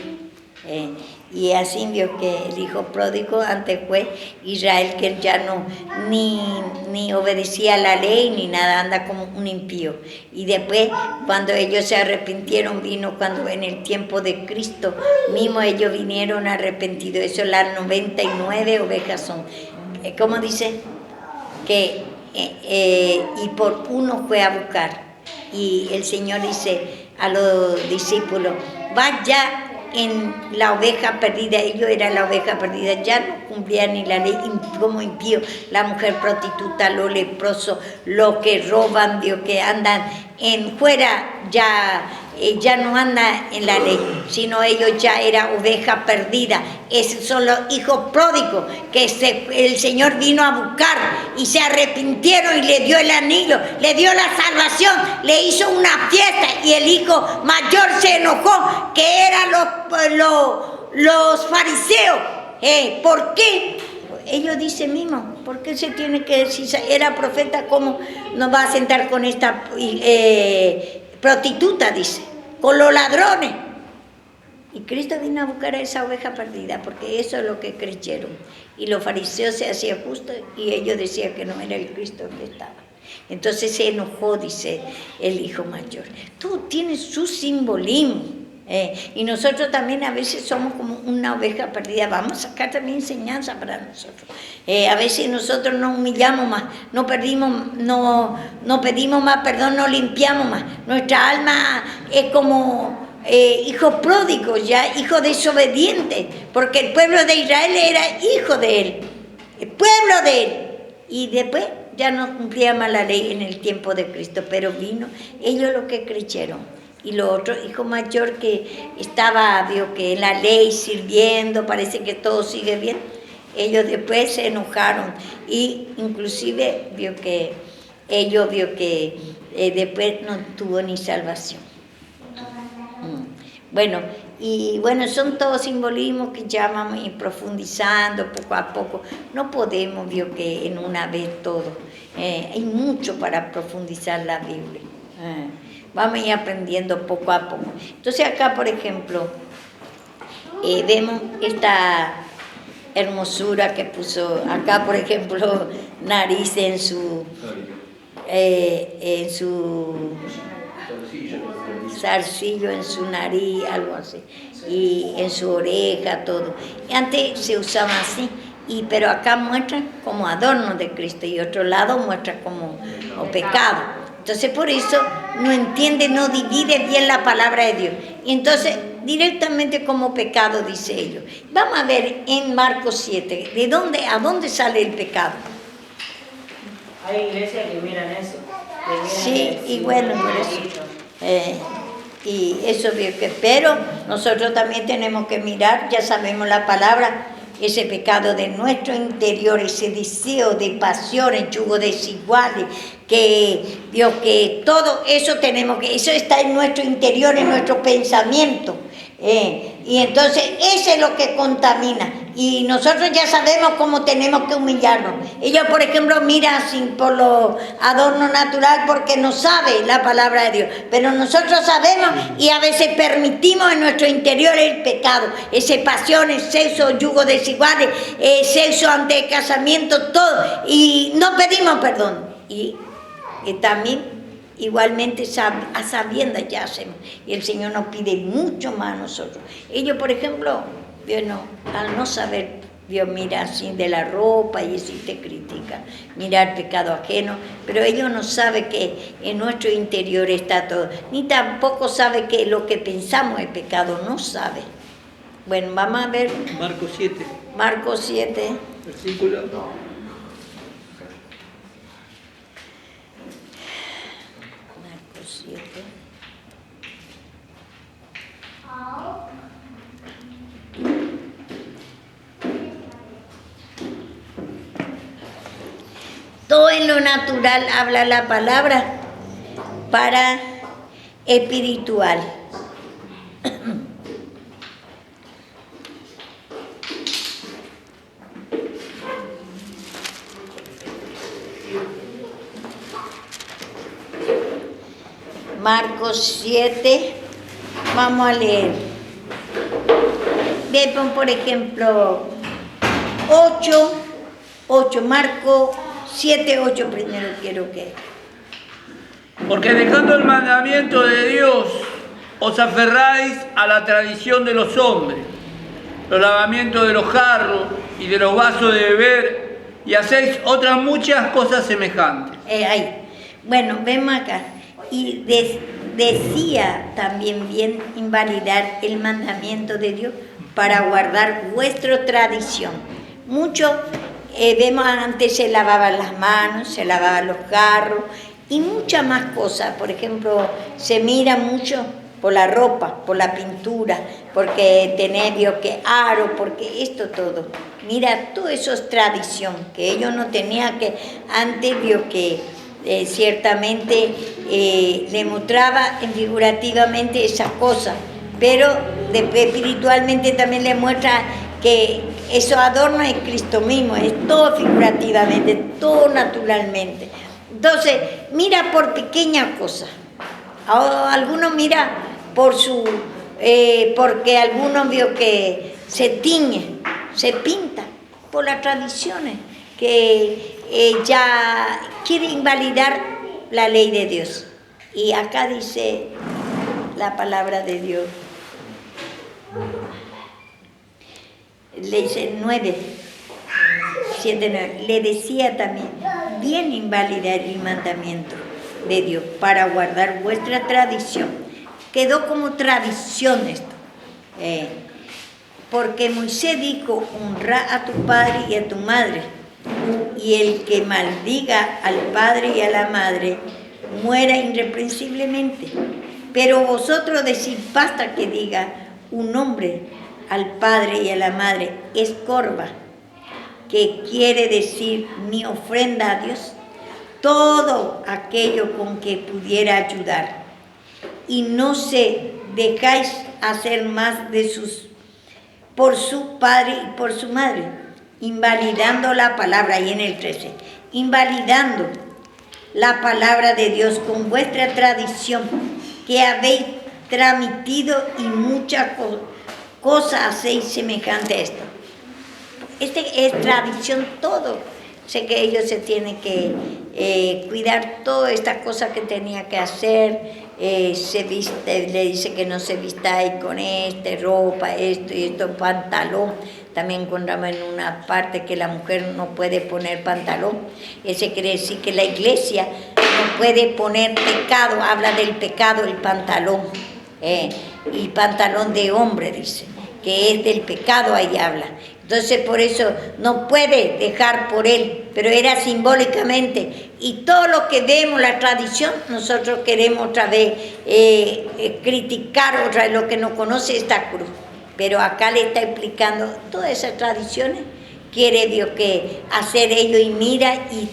Y así vio que el hijo pródigo antes fue Israel, que ya no ni obedecía a la ley ni nada, anda como un impío. Y después, cuando ellos se arrepintieron, vino cuando en el tiempo de Cristo mismo ellos vinieron arrepentidos. Eso las 99 ovejas son. ¿Cómo dice? Que y por uno fue a buscar. Y el Señor dice a los discípulos, vaya en la oveja perdida. Ellos eran la oveja perdida, ya no cumplían ni la ley, como impío, la mujer prostituta, los leprosos, los que roban, Dios, que andan en fuera, ya no andan en la ley, sino ellos ya eran oveja perdida. Esos son los hijos pródigos que el Señor vino a buscar y se arrepintieron y le dio el anillo, le dio la salvación, le hizo una fiesta y el hijo mayor se enojó, que eran los fariseos. ¿Por qué? Ellos dicen mismo, ¿por qué se tiene que, si era profeta, cómo nos va a sentar con esta prostituta, dice, con los ladrones? Y Cristo vino a buscar a esa oveja perdida, porque eso es lo que creyeron. Y los fariseos se hacían justos y ellos decían que no era el Cristo que estaba. Entonces se enojó, dice el hijo mayor. Todo tiene su simbolismo. Y nosotros también a veces somos como una oveja perdida. Vamos a sacar también enseñanza para nosotros. A veces nosotros nos humillamos más, no pedimos más perdón, no limpiamos más. Nuestra alma es como hijo pródigo, ya hijo desobediente, porque el pueblo de Israel era hijo de él, el pueblo de él. Y después ya no cumplía más la ley en el tiempo de Cristo, pero vino ellos lo que creyeron. Y los otros, hijo mayor que estaba, vio que en la ley sirviendo, parece que todo sigue bien, ellos después se enojaron y inclusive vio que después no tuvo ni salvación. Bueno, son todos simbolismos que ya vamos a ir profundizando poco a poco. No podemos, vio que en una vez todo. Hay mucho para profundizar la Biblia. Vamos a ir aprendiendo poco a poco. Entonces acá, por ejemplo, vemos esta hermosura que puso acá, por ejemplo, nariz en su zarcillo, en su nariz, algo así, y en su oreja, todo. Y antes se usaba así, pero acá muestra como adorno de Cristo y otro lado muestra como pecado. Entonces por eso no entiende, no divide bien la palabra de Dios. Y entonces directamente como pecado, dice ellos. Vamos a ver en Marcos 7, ¿a dónde sale el pecado? Hay iglesias que miran eso. Sí, y bueno, por eso. Y eso veo que, pero nosotros también tenemos que mirar, ya sabemos la palabra, ese pecado de nuestro interior, ese deseo de pasiones, yugo desiguales, que Dios, que todo eso eso está en nuestro interior, en nuestro pensamiento. Y entonces eso es lo que contamina. Y nosotros ya sabemos cómo tenemos que humillarnos. Ellos, por ejemplo, miran por lo adorno natural porque no saben la palabra de Dios. Pero nosotros sabemos y a veces permitimos en nuestro interior el pecado. Ese pasiones, sexo, yugo desiguales, sexo antes de casamiento, todo. Y no pedimos perdón. Y también igualmente a sabiendas ya hacemos. Y el Señor nos pide mucho más a nosotros. Ellos, por ejemplo, al no saber, Dios mira así de la ropa y así te critica, mira el pecado ajeno, pero ellos no saben que en nuestro interior está todo, ni tampoco sabe que lo que pensamos es pecado, no sabe. Bueno, vamos a ver Marcos 7, Marcos 7. versículo. Marcos 7. Todo en lo natural habla la palabra para espiritual. Marcos 7, vamos a leer. Vean, por ejemplo, 8, Marcos 7, 8 primero quiero que... Porque dejando el mandamiento de Dios, os aferráis a la tradición de los hombres, los lavamientos de los jarros y de los vasos de beber, y hacéis otras muchas cosas semejantes. Ahí. Bueno, vemos acá. Y decía también bien invalidar el mandamiento de Dios para guardar vuestra tradición. Mucho, vemos antes se lavaban las manos, se lavaban los jarros y muchas más cosas. Por ejemplo, se mira mucho por la ropa, por la pintura, porque tenés que aro, porque esto todo. Mira, todo eso es tradición, que ellos no tenían que, antes vio que ciertamente le mostraba figurativamente esas cosas, pero espiritualmente también le muestra que esos adornos es Cristo mismo, es todo figurativamente, todo naturalmente. Entonces, mira por pequeñas cosas. Algunos mira por porque algunos vio que se tiñe, se pinta por las tradiciones, que ya quiere invalidar la ley de Dios. Y acá dice la palabra de Dios. Le dice 9, 7, 9. Le decía también, bien invalidar el mandamiento de Dios para guardar vuestra tradición. Quedó como tradición esto. Porque Moisés dijo, honra a tu padre y a tu madre, y el que maldiga al padre y a la madre muera irreprensiblemente. Pero vosotros decís, basta que diga un hombre al padre y a la madre, es corba, que quiere decir mi ofrenda a Dios, todo aquello con que pudiera ayudar, y no se dejáis hacer más de por su padre y por su madre, invalidando la palabra, y en el 13, invalidando la palabra de Dios con vuestra tradición que habéis transmitido, y muchas cosas hacéis semejante a esto. Este es tradición todo. Sé que ellos se tienen que cuidar todas estas cosas que tenía que hacer. Se viste, le dice que no se vistáis con ropa, esto y esto, pantalón. También encontramos en una parte que la mujer no puede poner pantalón. Ese quiere decir que la iglesia no puede poner pecado, habla del pecado, el pantalón. Y pantalón de hombre, dice, que es del pecado, ahí habla. Entonces por eso no puede dejar por él, pero era simbólicamente. Y todo lo que vemos, la tradición, nosotros queremos otra vez criticar otra vez lo que no conoce esta cruz. Pero acá le está explicando todas esas tradiciones, quiere Dios que hacer ello, y mira y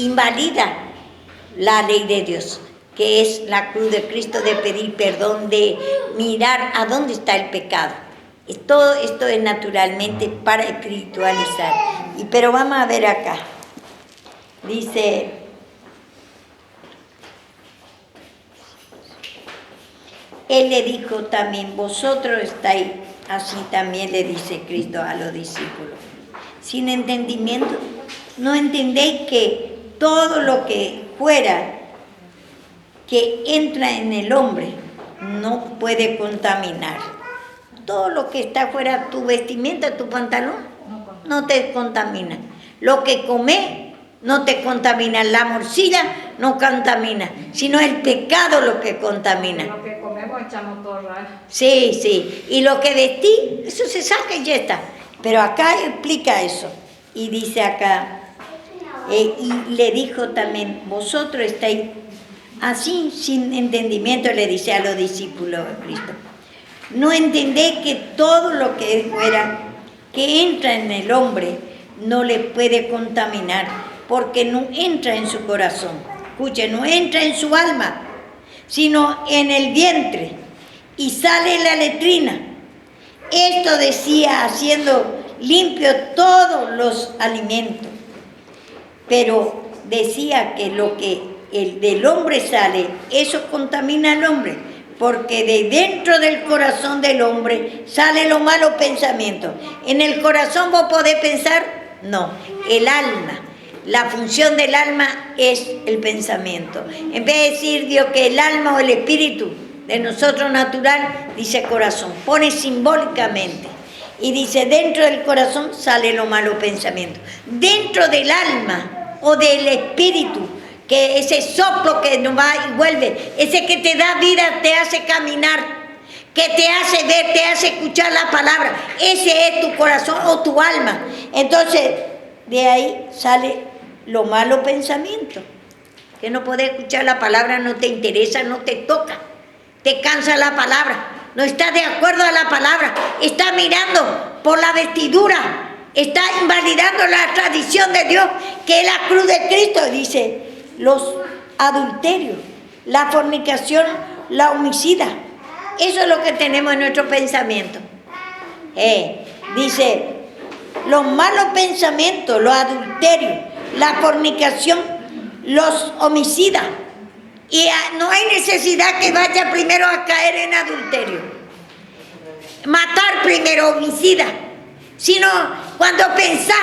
invalida la ley de Dios, que es la cruz de Cristo, de pedir perdón, de mirar a dónde está el pecado. Y todo esto es naturalmente para espiritualizar. Pero vamos a ver acá. Dice, él le dijo también, vosotros estáis así, también le dice Cristo a los discípulos, sin entendimiento. ¿No entendéis que todo lo que fuera que entra en el hombre no puede contaminar? Todo lo que está fuera, tu vestimenta, tu pantalón, no te contamina. Lo que comes no te contamina. La morcilla no contamina, sino el pecado lo que contamina. Lo que comemos comemos echamos porra. Sí, sí. Y lo que vestí, eso se saca y ya está. Pero acá explica eso. Y dice acá, y le dijo también, vosotros estáis así sin entendimiento, le dice a los discípulos de Cristo. No entendéis que todo lo que es fuera, que entra en el hombre, no le puede contaminar, porque no entra en su corazón. Escuche, no entra en su alma, sino en el vientre, y sale la letrina. Esto decía haciendo limpio todos los alimentos, pero decía que lo que del hombre sale, eso contamina al hombre, porque de dentro del corazón del hombre salen los malos pensamientos. ¿En el corazón vos podés pensar? No, el alma. La función del alma es el pensamiento. En vez de decir Dios que el alma o el espíritu de nosotros natural, dice corazón, pone simbólicamente. Y dice, dentro del corazón sale los malos pensamientos. Dentro del alma o del espíritu, que ese soplo que nos va y vuelve, ese que te da vida, te hace caminar, que te hace ver, te hace escuchar la palabra, ese es tu corazón o tu alma. Entonces, de ahí sale los malos pensamientos, que no podés escuchar la palabra, no te interesa, no te toca, te cansa la palabra, no estás de acuerdo a la palabra, estás mirando por la vestidura, estás invalidando la tradición de Dios, que es la cruz de Cristo. Dice, los adulterios, la fornicación, la homicida, eso es lo que tenemos en nuestro pensamiento. Dice, los malos pensamientos, los adulterios, la fornicación, los homicidas. Y no hay necesidad que vaya primero a caer en adulterio, matar primero, homicida, sino cuando pensás,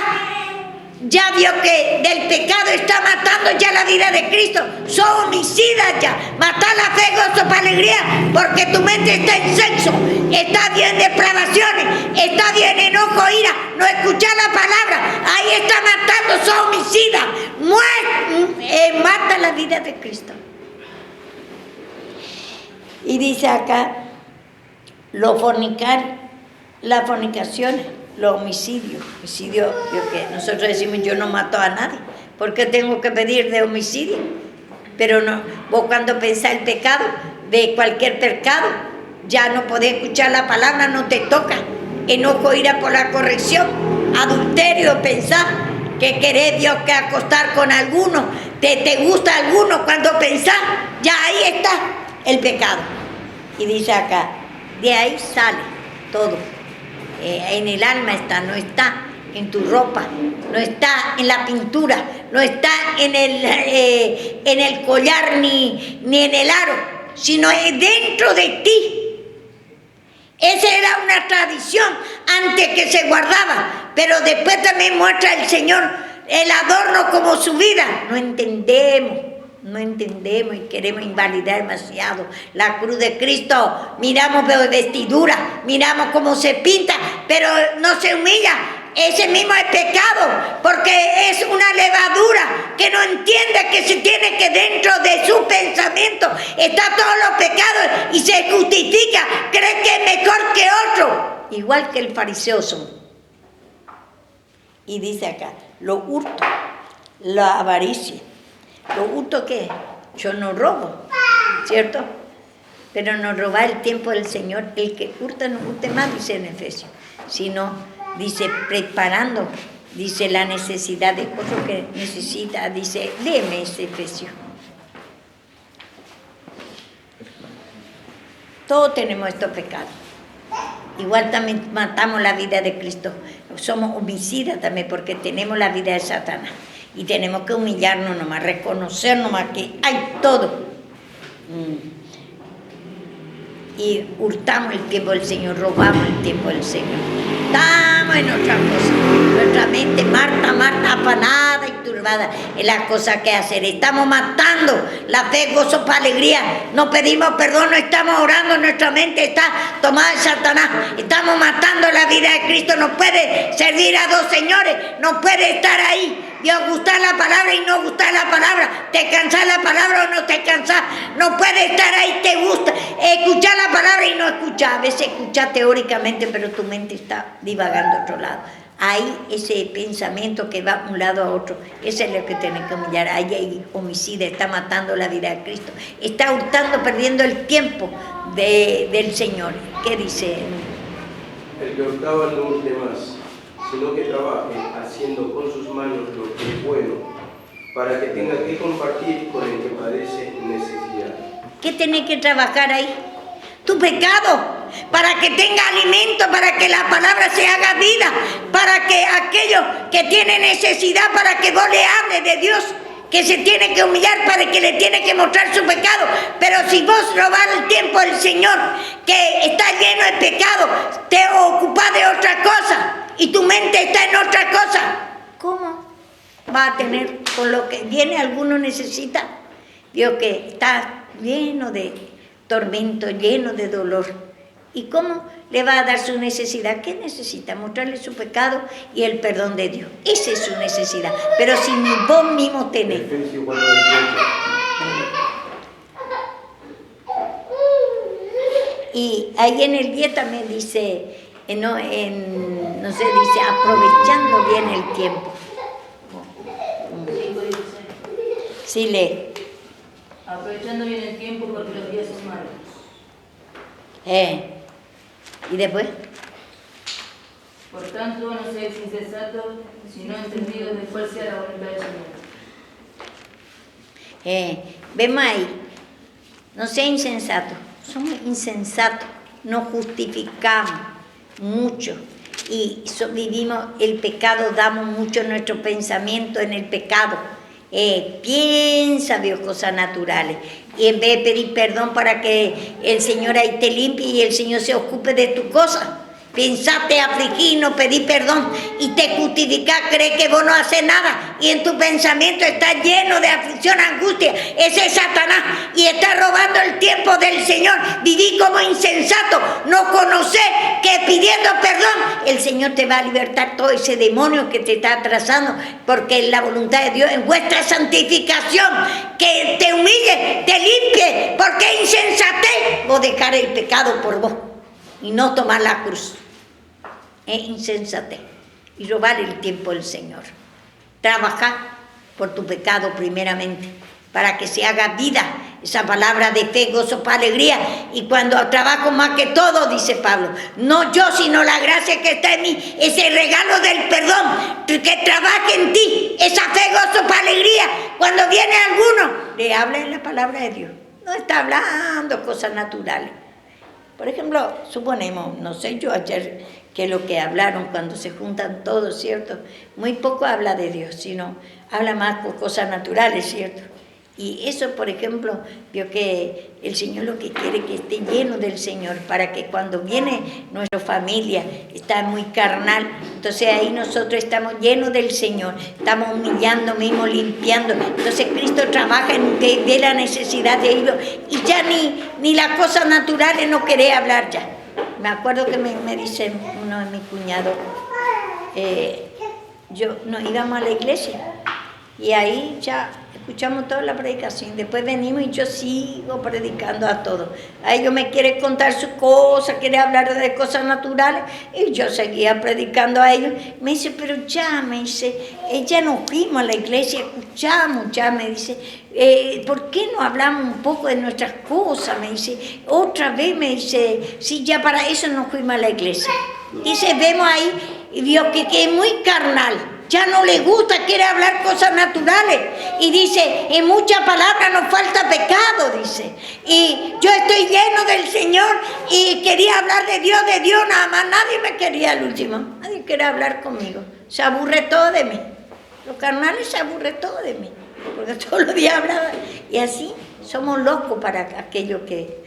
ya vio que del pecado está matando ya la vida de Cristo, son homicidas ya, matar la fe, gozo, para alegría, porque tu mente está en sexo, está bien depravaciones, está bien enojo, ira, no escuchar la palabra, ahí está matando, son homicidas, mata la vida de Cristo. Y dice acá, los fornicarios, las fornicaciones, los homicidios, yo que nosotros decimos, yo no mato a nadie, ¿por qué tengo que pedir de homicidio? Pero no, vos cuando pensás el pecado, de cualquier pecado, ya no podés escuchar la palabra, no te toca, enojo, ira por la corrección, adulterio, pensás que querés Dios que acostar con alguno, te gusta alguno, cuando pensás, ya ahí está el pecado. Y dice acá, de ahí sale todo. En el alma está, no está en tu ropa, no está en la pintura, no está en el collar ni en el aro, sino es dentro de ti. Esa era una tradición antes que se guardaba, pero después también muestra el Señor el adorno como su vida. No entendemos y queremos invalidar demasiado la cruz de Cristo. Miramos vestidura, miramos cómo se pinta, pero no se humilla. Ese mismo es pecado, porque es una levadura que no entiende que se tiene que dentro de su pensamiento está todos los pecados y se justifica, cree que es mejor que otro, igual que el fariseo son. Y dice acá, los hurtos, la avaricia. ¿Lo hurto qué? Yo no robo, ¿cierto? Pero no robar el tiempo del Señor. El que hurta no hurte más, dice en Efesios, sino, dice, preparando, dice, la necesidad de otro que necesita, dice, léeme ese Efesios. Todos tenemos estos pecados. Igual también matamos la vida de Cristo. Somos homicidas también porque tenemos la vida de Satanás. Y tenemos que humillarnos nomás, reconocer nomás que hay todo. Y hurtamos el tiempo del Señor, robamos el tiempo del Señor. Estamos en otra cosa. Nuestra mente, Marta, afanada y turbada en las cosas que hacer. Estamos matando la fe, gozo, paz, alegría. No pedimos perdón, no estamos orando, nuestra mente está tomada de Satanás. Estamos matando la vida de Cristo. No puede servir a dos señores, no puede estar ahí. Dios, gustar la palabra y no gustar la palabra. Te cansás la palabra o no te cansás. No puede estar ahí, te gusta escuchar la palabra y no escuchar. A veces escuchas teóricamente, pero tu mente está divagando a otro lado. Hay ese pensamiento que va de un lado a otro. Eso es lo que tienen que humillar. Ahí hay homicidio, está matando la vida de Cristo. Está hurtando, perdiendo el tiempo del Señor. ¿Qué dice? El que hurtaba no hurte más, sino que trabaje haciendo con sus manos lo que es bueno, para que tenga que compartir con el que padece necesidad. ¿Qué tenés que trabajar ahí? Tu pecado, para que tenga alimento, para que la palabra se haga vida, para que aquellos que tienen necesidad, para que vos le hables de Dios, que se tiene que humillar, para que le tiene que mostrar su pecado. Pero si vos robás el tiempo del Señor, que está lleno de pecado, te ocupás de otra cosa y tu mente está en otra cosa, ¿cómo va a tener con lo que viene? Alguno necesita. Dios que está lleno de tormento, lleno de dolor. ¿Y cómo le va a dar su necesidad? ¿Qué necesita? Mostrarle su pecado y el perdón de Dios. Esa es su necesidad. Pero si ni vos mismo tenés. Y ahí en el 10 también dice, no sé, dice aprovechando bien el tiempo. Sí, lee. Aprovechando bien el tiempo porque los días son malos. ¿Y después? Por tanto, no seáis insensatos, sino entendidos de cuál sea la voluntad del Señor. Vemos ahí, no sea insensato, somos insensatos, nos justificamos mucho y vivimos el pecado, damos mucho nuestro pensamiento en el pecado. Piensa Dios cosas naturales y en vez de pedir perdón para que el Señor ahí te limpie y el Señor se ocupe de tu cosa, pensate afligir, no pedí perdón y te justificás, crees que vos no haces nada y en tu pensamiento está lleno de aflicción, angustia. Ese es Satanás y está robando el tiempo del Señor. Viví como insensato, no conocés que pidiendo perdón el Señor te va a libertar todo ese demonio que te está atrasando, porque es la voluntad de Dios en vuestra santificación, que te humille, te limpie, porque insensatez vos dejar el pecado por vos y no tomar la cruz. Es insensatez y robar el tiempo del Señor. Trabajar por tu pecado primeramente, para que se haga vida esa palabra de fe, gozo, paz, alegría. Y cuando trabajo más que todo, dice Pablo, no yo, sino la gracia que está en mí, ese regalo del perdón, que trabaje en ti, esa fe, gozo, paz, alegría. Cuando viene alguno, le habla en la palabra de Dios. No está hablando cosas naturales. Por ejemplo, suponemos, no sé yo ayer que lo que hablaron cuando se juntan todos, ¿cierto? Muy poco habla de Dios, sino habla más con cosas naturales, ¿cierto? Y eso, por ejemplo, vio que el Señor lo que quiere es que esté lleno del Señor, para que cuando viene nuestra familia, está muy carnal, entonces ahí nosotros estamos llenos del Señor, estamos humillando mismo, limpiando. Entonces Cristo trabaja en que ve la necesidad de ellos y ya ni las cosas naturales no quiere hablar ya. Me acuerdo que me dice uno de mis cuñados, nos íbamos a la iglesia y ahí ya escuchamos toda la predicación, después venimos y yo sigo predicando a todos. A ellos me quiere contar sus cosas, quiere hablar de cosas naturales y yo seguía predicando a ellos. Me dice, pero ya, me dice, ya nos fuimos a la iglesia, escuchamos, ya, me dice, ¿por qué no hablamos un poco de nuestras cosas? Me dice, otra vez, me dice, sí, ya para eso nos fuimos a la iglesia. Dice, vemos ahí y vio que es muy carnal. Ya no le gusta, quiere hablar cosas naturales. Y dice, en muchas palabras nos falta pecado, dice. Y yo estoy lleno del Señor y quería hablar de Dios nada más. Nadie me quería al último. Nadie quiere hablar conmigo. Se aburre todo de mí. Los carnales se aburre todo de mí. Porque todos los días hablaban. Y así somos locos para aquello que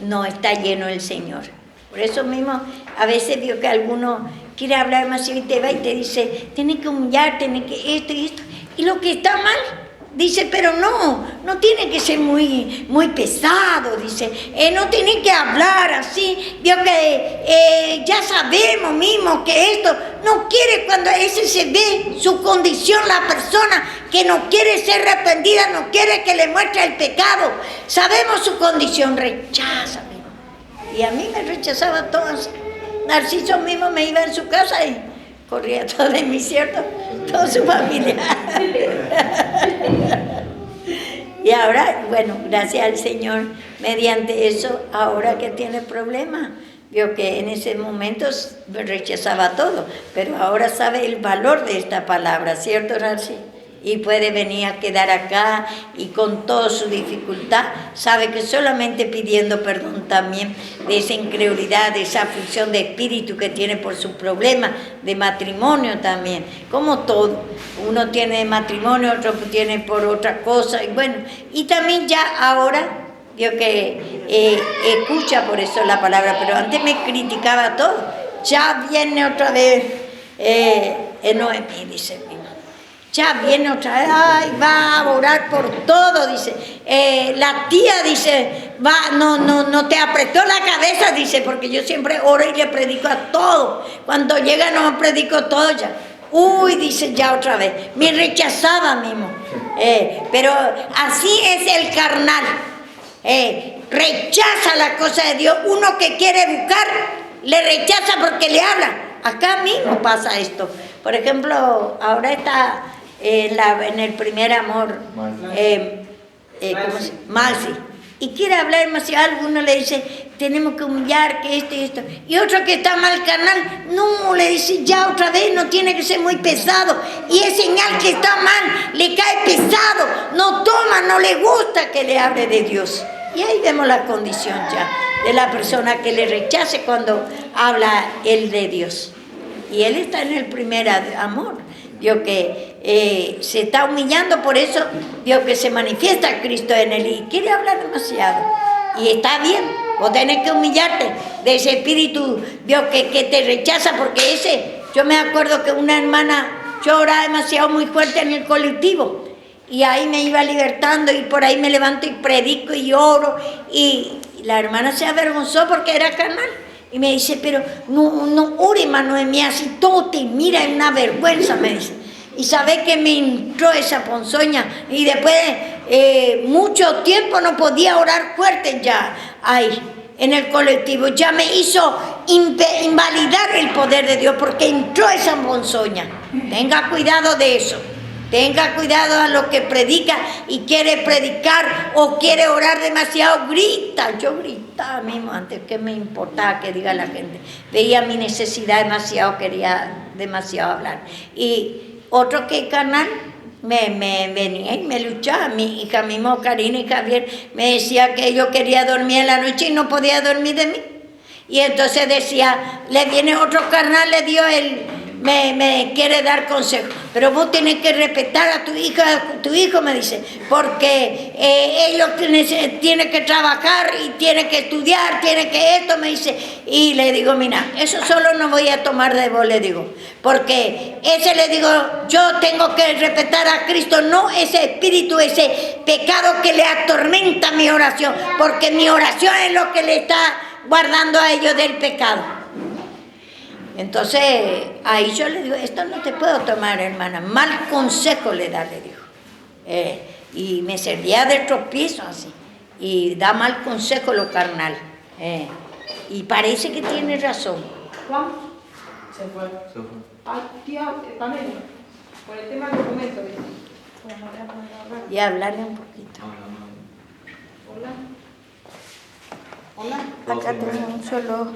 no está lleno el Señor. Por eso mismo, a veces veo que alguno quiere hablar demasiado y te va y te dice, tienes que humillar, tienes que esto y esto. Y lo que está mal, dice, pero no tiene que ser muy pesado, dice, no tiene que hablar así, veo que ya sabemos mismo que esto, no quiere cuando ese se ve su condición, la persona que no quiere ser arrepentida, no quiere que le muestre el pecado, sabemos su condición, rechaza. Y a mí me rechazaba todo así. Narciso mismo me iba en su casa y corría todo de mí, ¿cierto? Toda su familia. Y ahora, bueno, gracias al Señor, mediante eso, ahora que tiene problemas, vio que en ese momento rechazaba todo, pero ahora sabe el valor de esta palabra, ¿cierto, Narciso? Y puede venir a quedar acá y con toda su dificultad, sabe que solamente pidiendo perdón también de esa incredulidad, de esa aflicción de espíritu que tiene por su problema de matrimonio también, como todo, uno tiene matrimonio, otro tiene por otra cosa, y bueno, y también ya ahora, Dios que escucha por eso la palabra, pero antes me criticaba todo, ya viene otra vez Noemí, dice mi mamá. Ya viene otra vez, ay, va a orar por todo, dice. La tía dice, va, no te apretó la cabeza, dice, porque yo siempre oro y le predico a todo. Cuando llega no predico todo ya. Uy, dice ya otra vez, me rechazaba mismo. Pero así es el carnal. Rechaza la cosa de Dios. Uno que quiere buscar, le rechaza porque le habla. Acá mismo pasa esto. Por ejemplo, ahora está en el primer amor, Malsi, y quiere hablar demasiado, alguno le dice, tenemos que humillar, que esto y esto, y otro que está mal carnal, no, le dice, ya otra vez, no tiene que ser muy pesado, y es señal que está mal, le cae pesado, no toma, no le gusta que le hable de Dios, y ahí vemos la condición ya, de la persona que le rechace cuando habla él de Dios, y él está en el primer amor. Dios que se está humillando, por eso Dios que se manifiesta Cristo en él y quiere hablar demasiado. Y está bien, vos tenés que humillarte de ese espíritu, Dios que te rechaza, porque yo me acuerdo que una hermana, yo oraba demasiado muy fuerte en el colectivo y ahí me iba libertando y por ahí me levanto y predico y oro y la hermana se avergonzó porque era carnal. Y me dice, pero no ore, Noemí, así todo te mira, es una vergüenza, me dice. Y sabe que me entró esa ponzoña y después de mucho tiempo no podía orar fuerte ya ahí en el colectivo. Ya me hizo invalidar el poder de Dios porque entró esa ponzoña. Tenga cuidado de eso. Tenga cuidado a lo que predica y quiere predicar o quiere orar demasiado, grita. Yo gritaba mismo antes, que me importaba que diga la gente. Veía mi necesidad demasiado, quería demasiado hablar. Y otro que carnal me venía y me luchaba. Mi hija mismo, Karina y Javier, me decía que yo quería dormir en la noche y no podía dormir de mí. Y entonces decía, le viene otro carnal, le dio me quiere dar consejo, pero vos tenés que respetar a tu hijo me dice, porque ellos tienen que trabajar y tienen que estudiar, tienen que esto, me dice, y le digo, mira, eso solo no voy a tomar de vos, le digo, porque le digo, yo tengo que respetar a Cristo, no ese espíritu, ese pecado que le atormenta mi oración, porque mi oración es lo que le está guardando a ellos del pecado. Entonces, ahí yo le digo, esto no te puedo tomar, hermana, mal consejo le dijo. Y me servía de tropiezo así, y da mal consejo lo carnal. Y parece que tiene razón. Juan, Se fue. ay, tía, Pamela, por el tema del documento. Y hablarle un poquito. Hola. Hola. Acá tenemos un solo...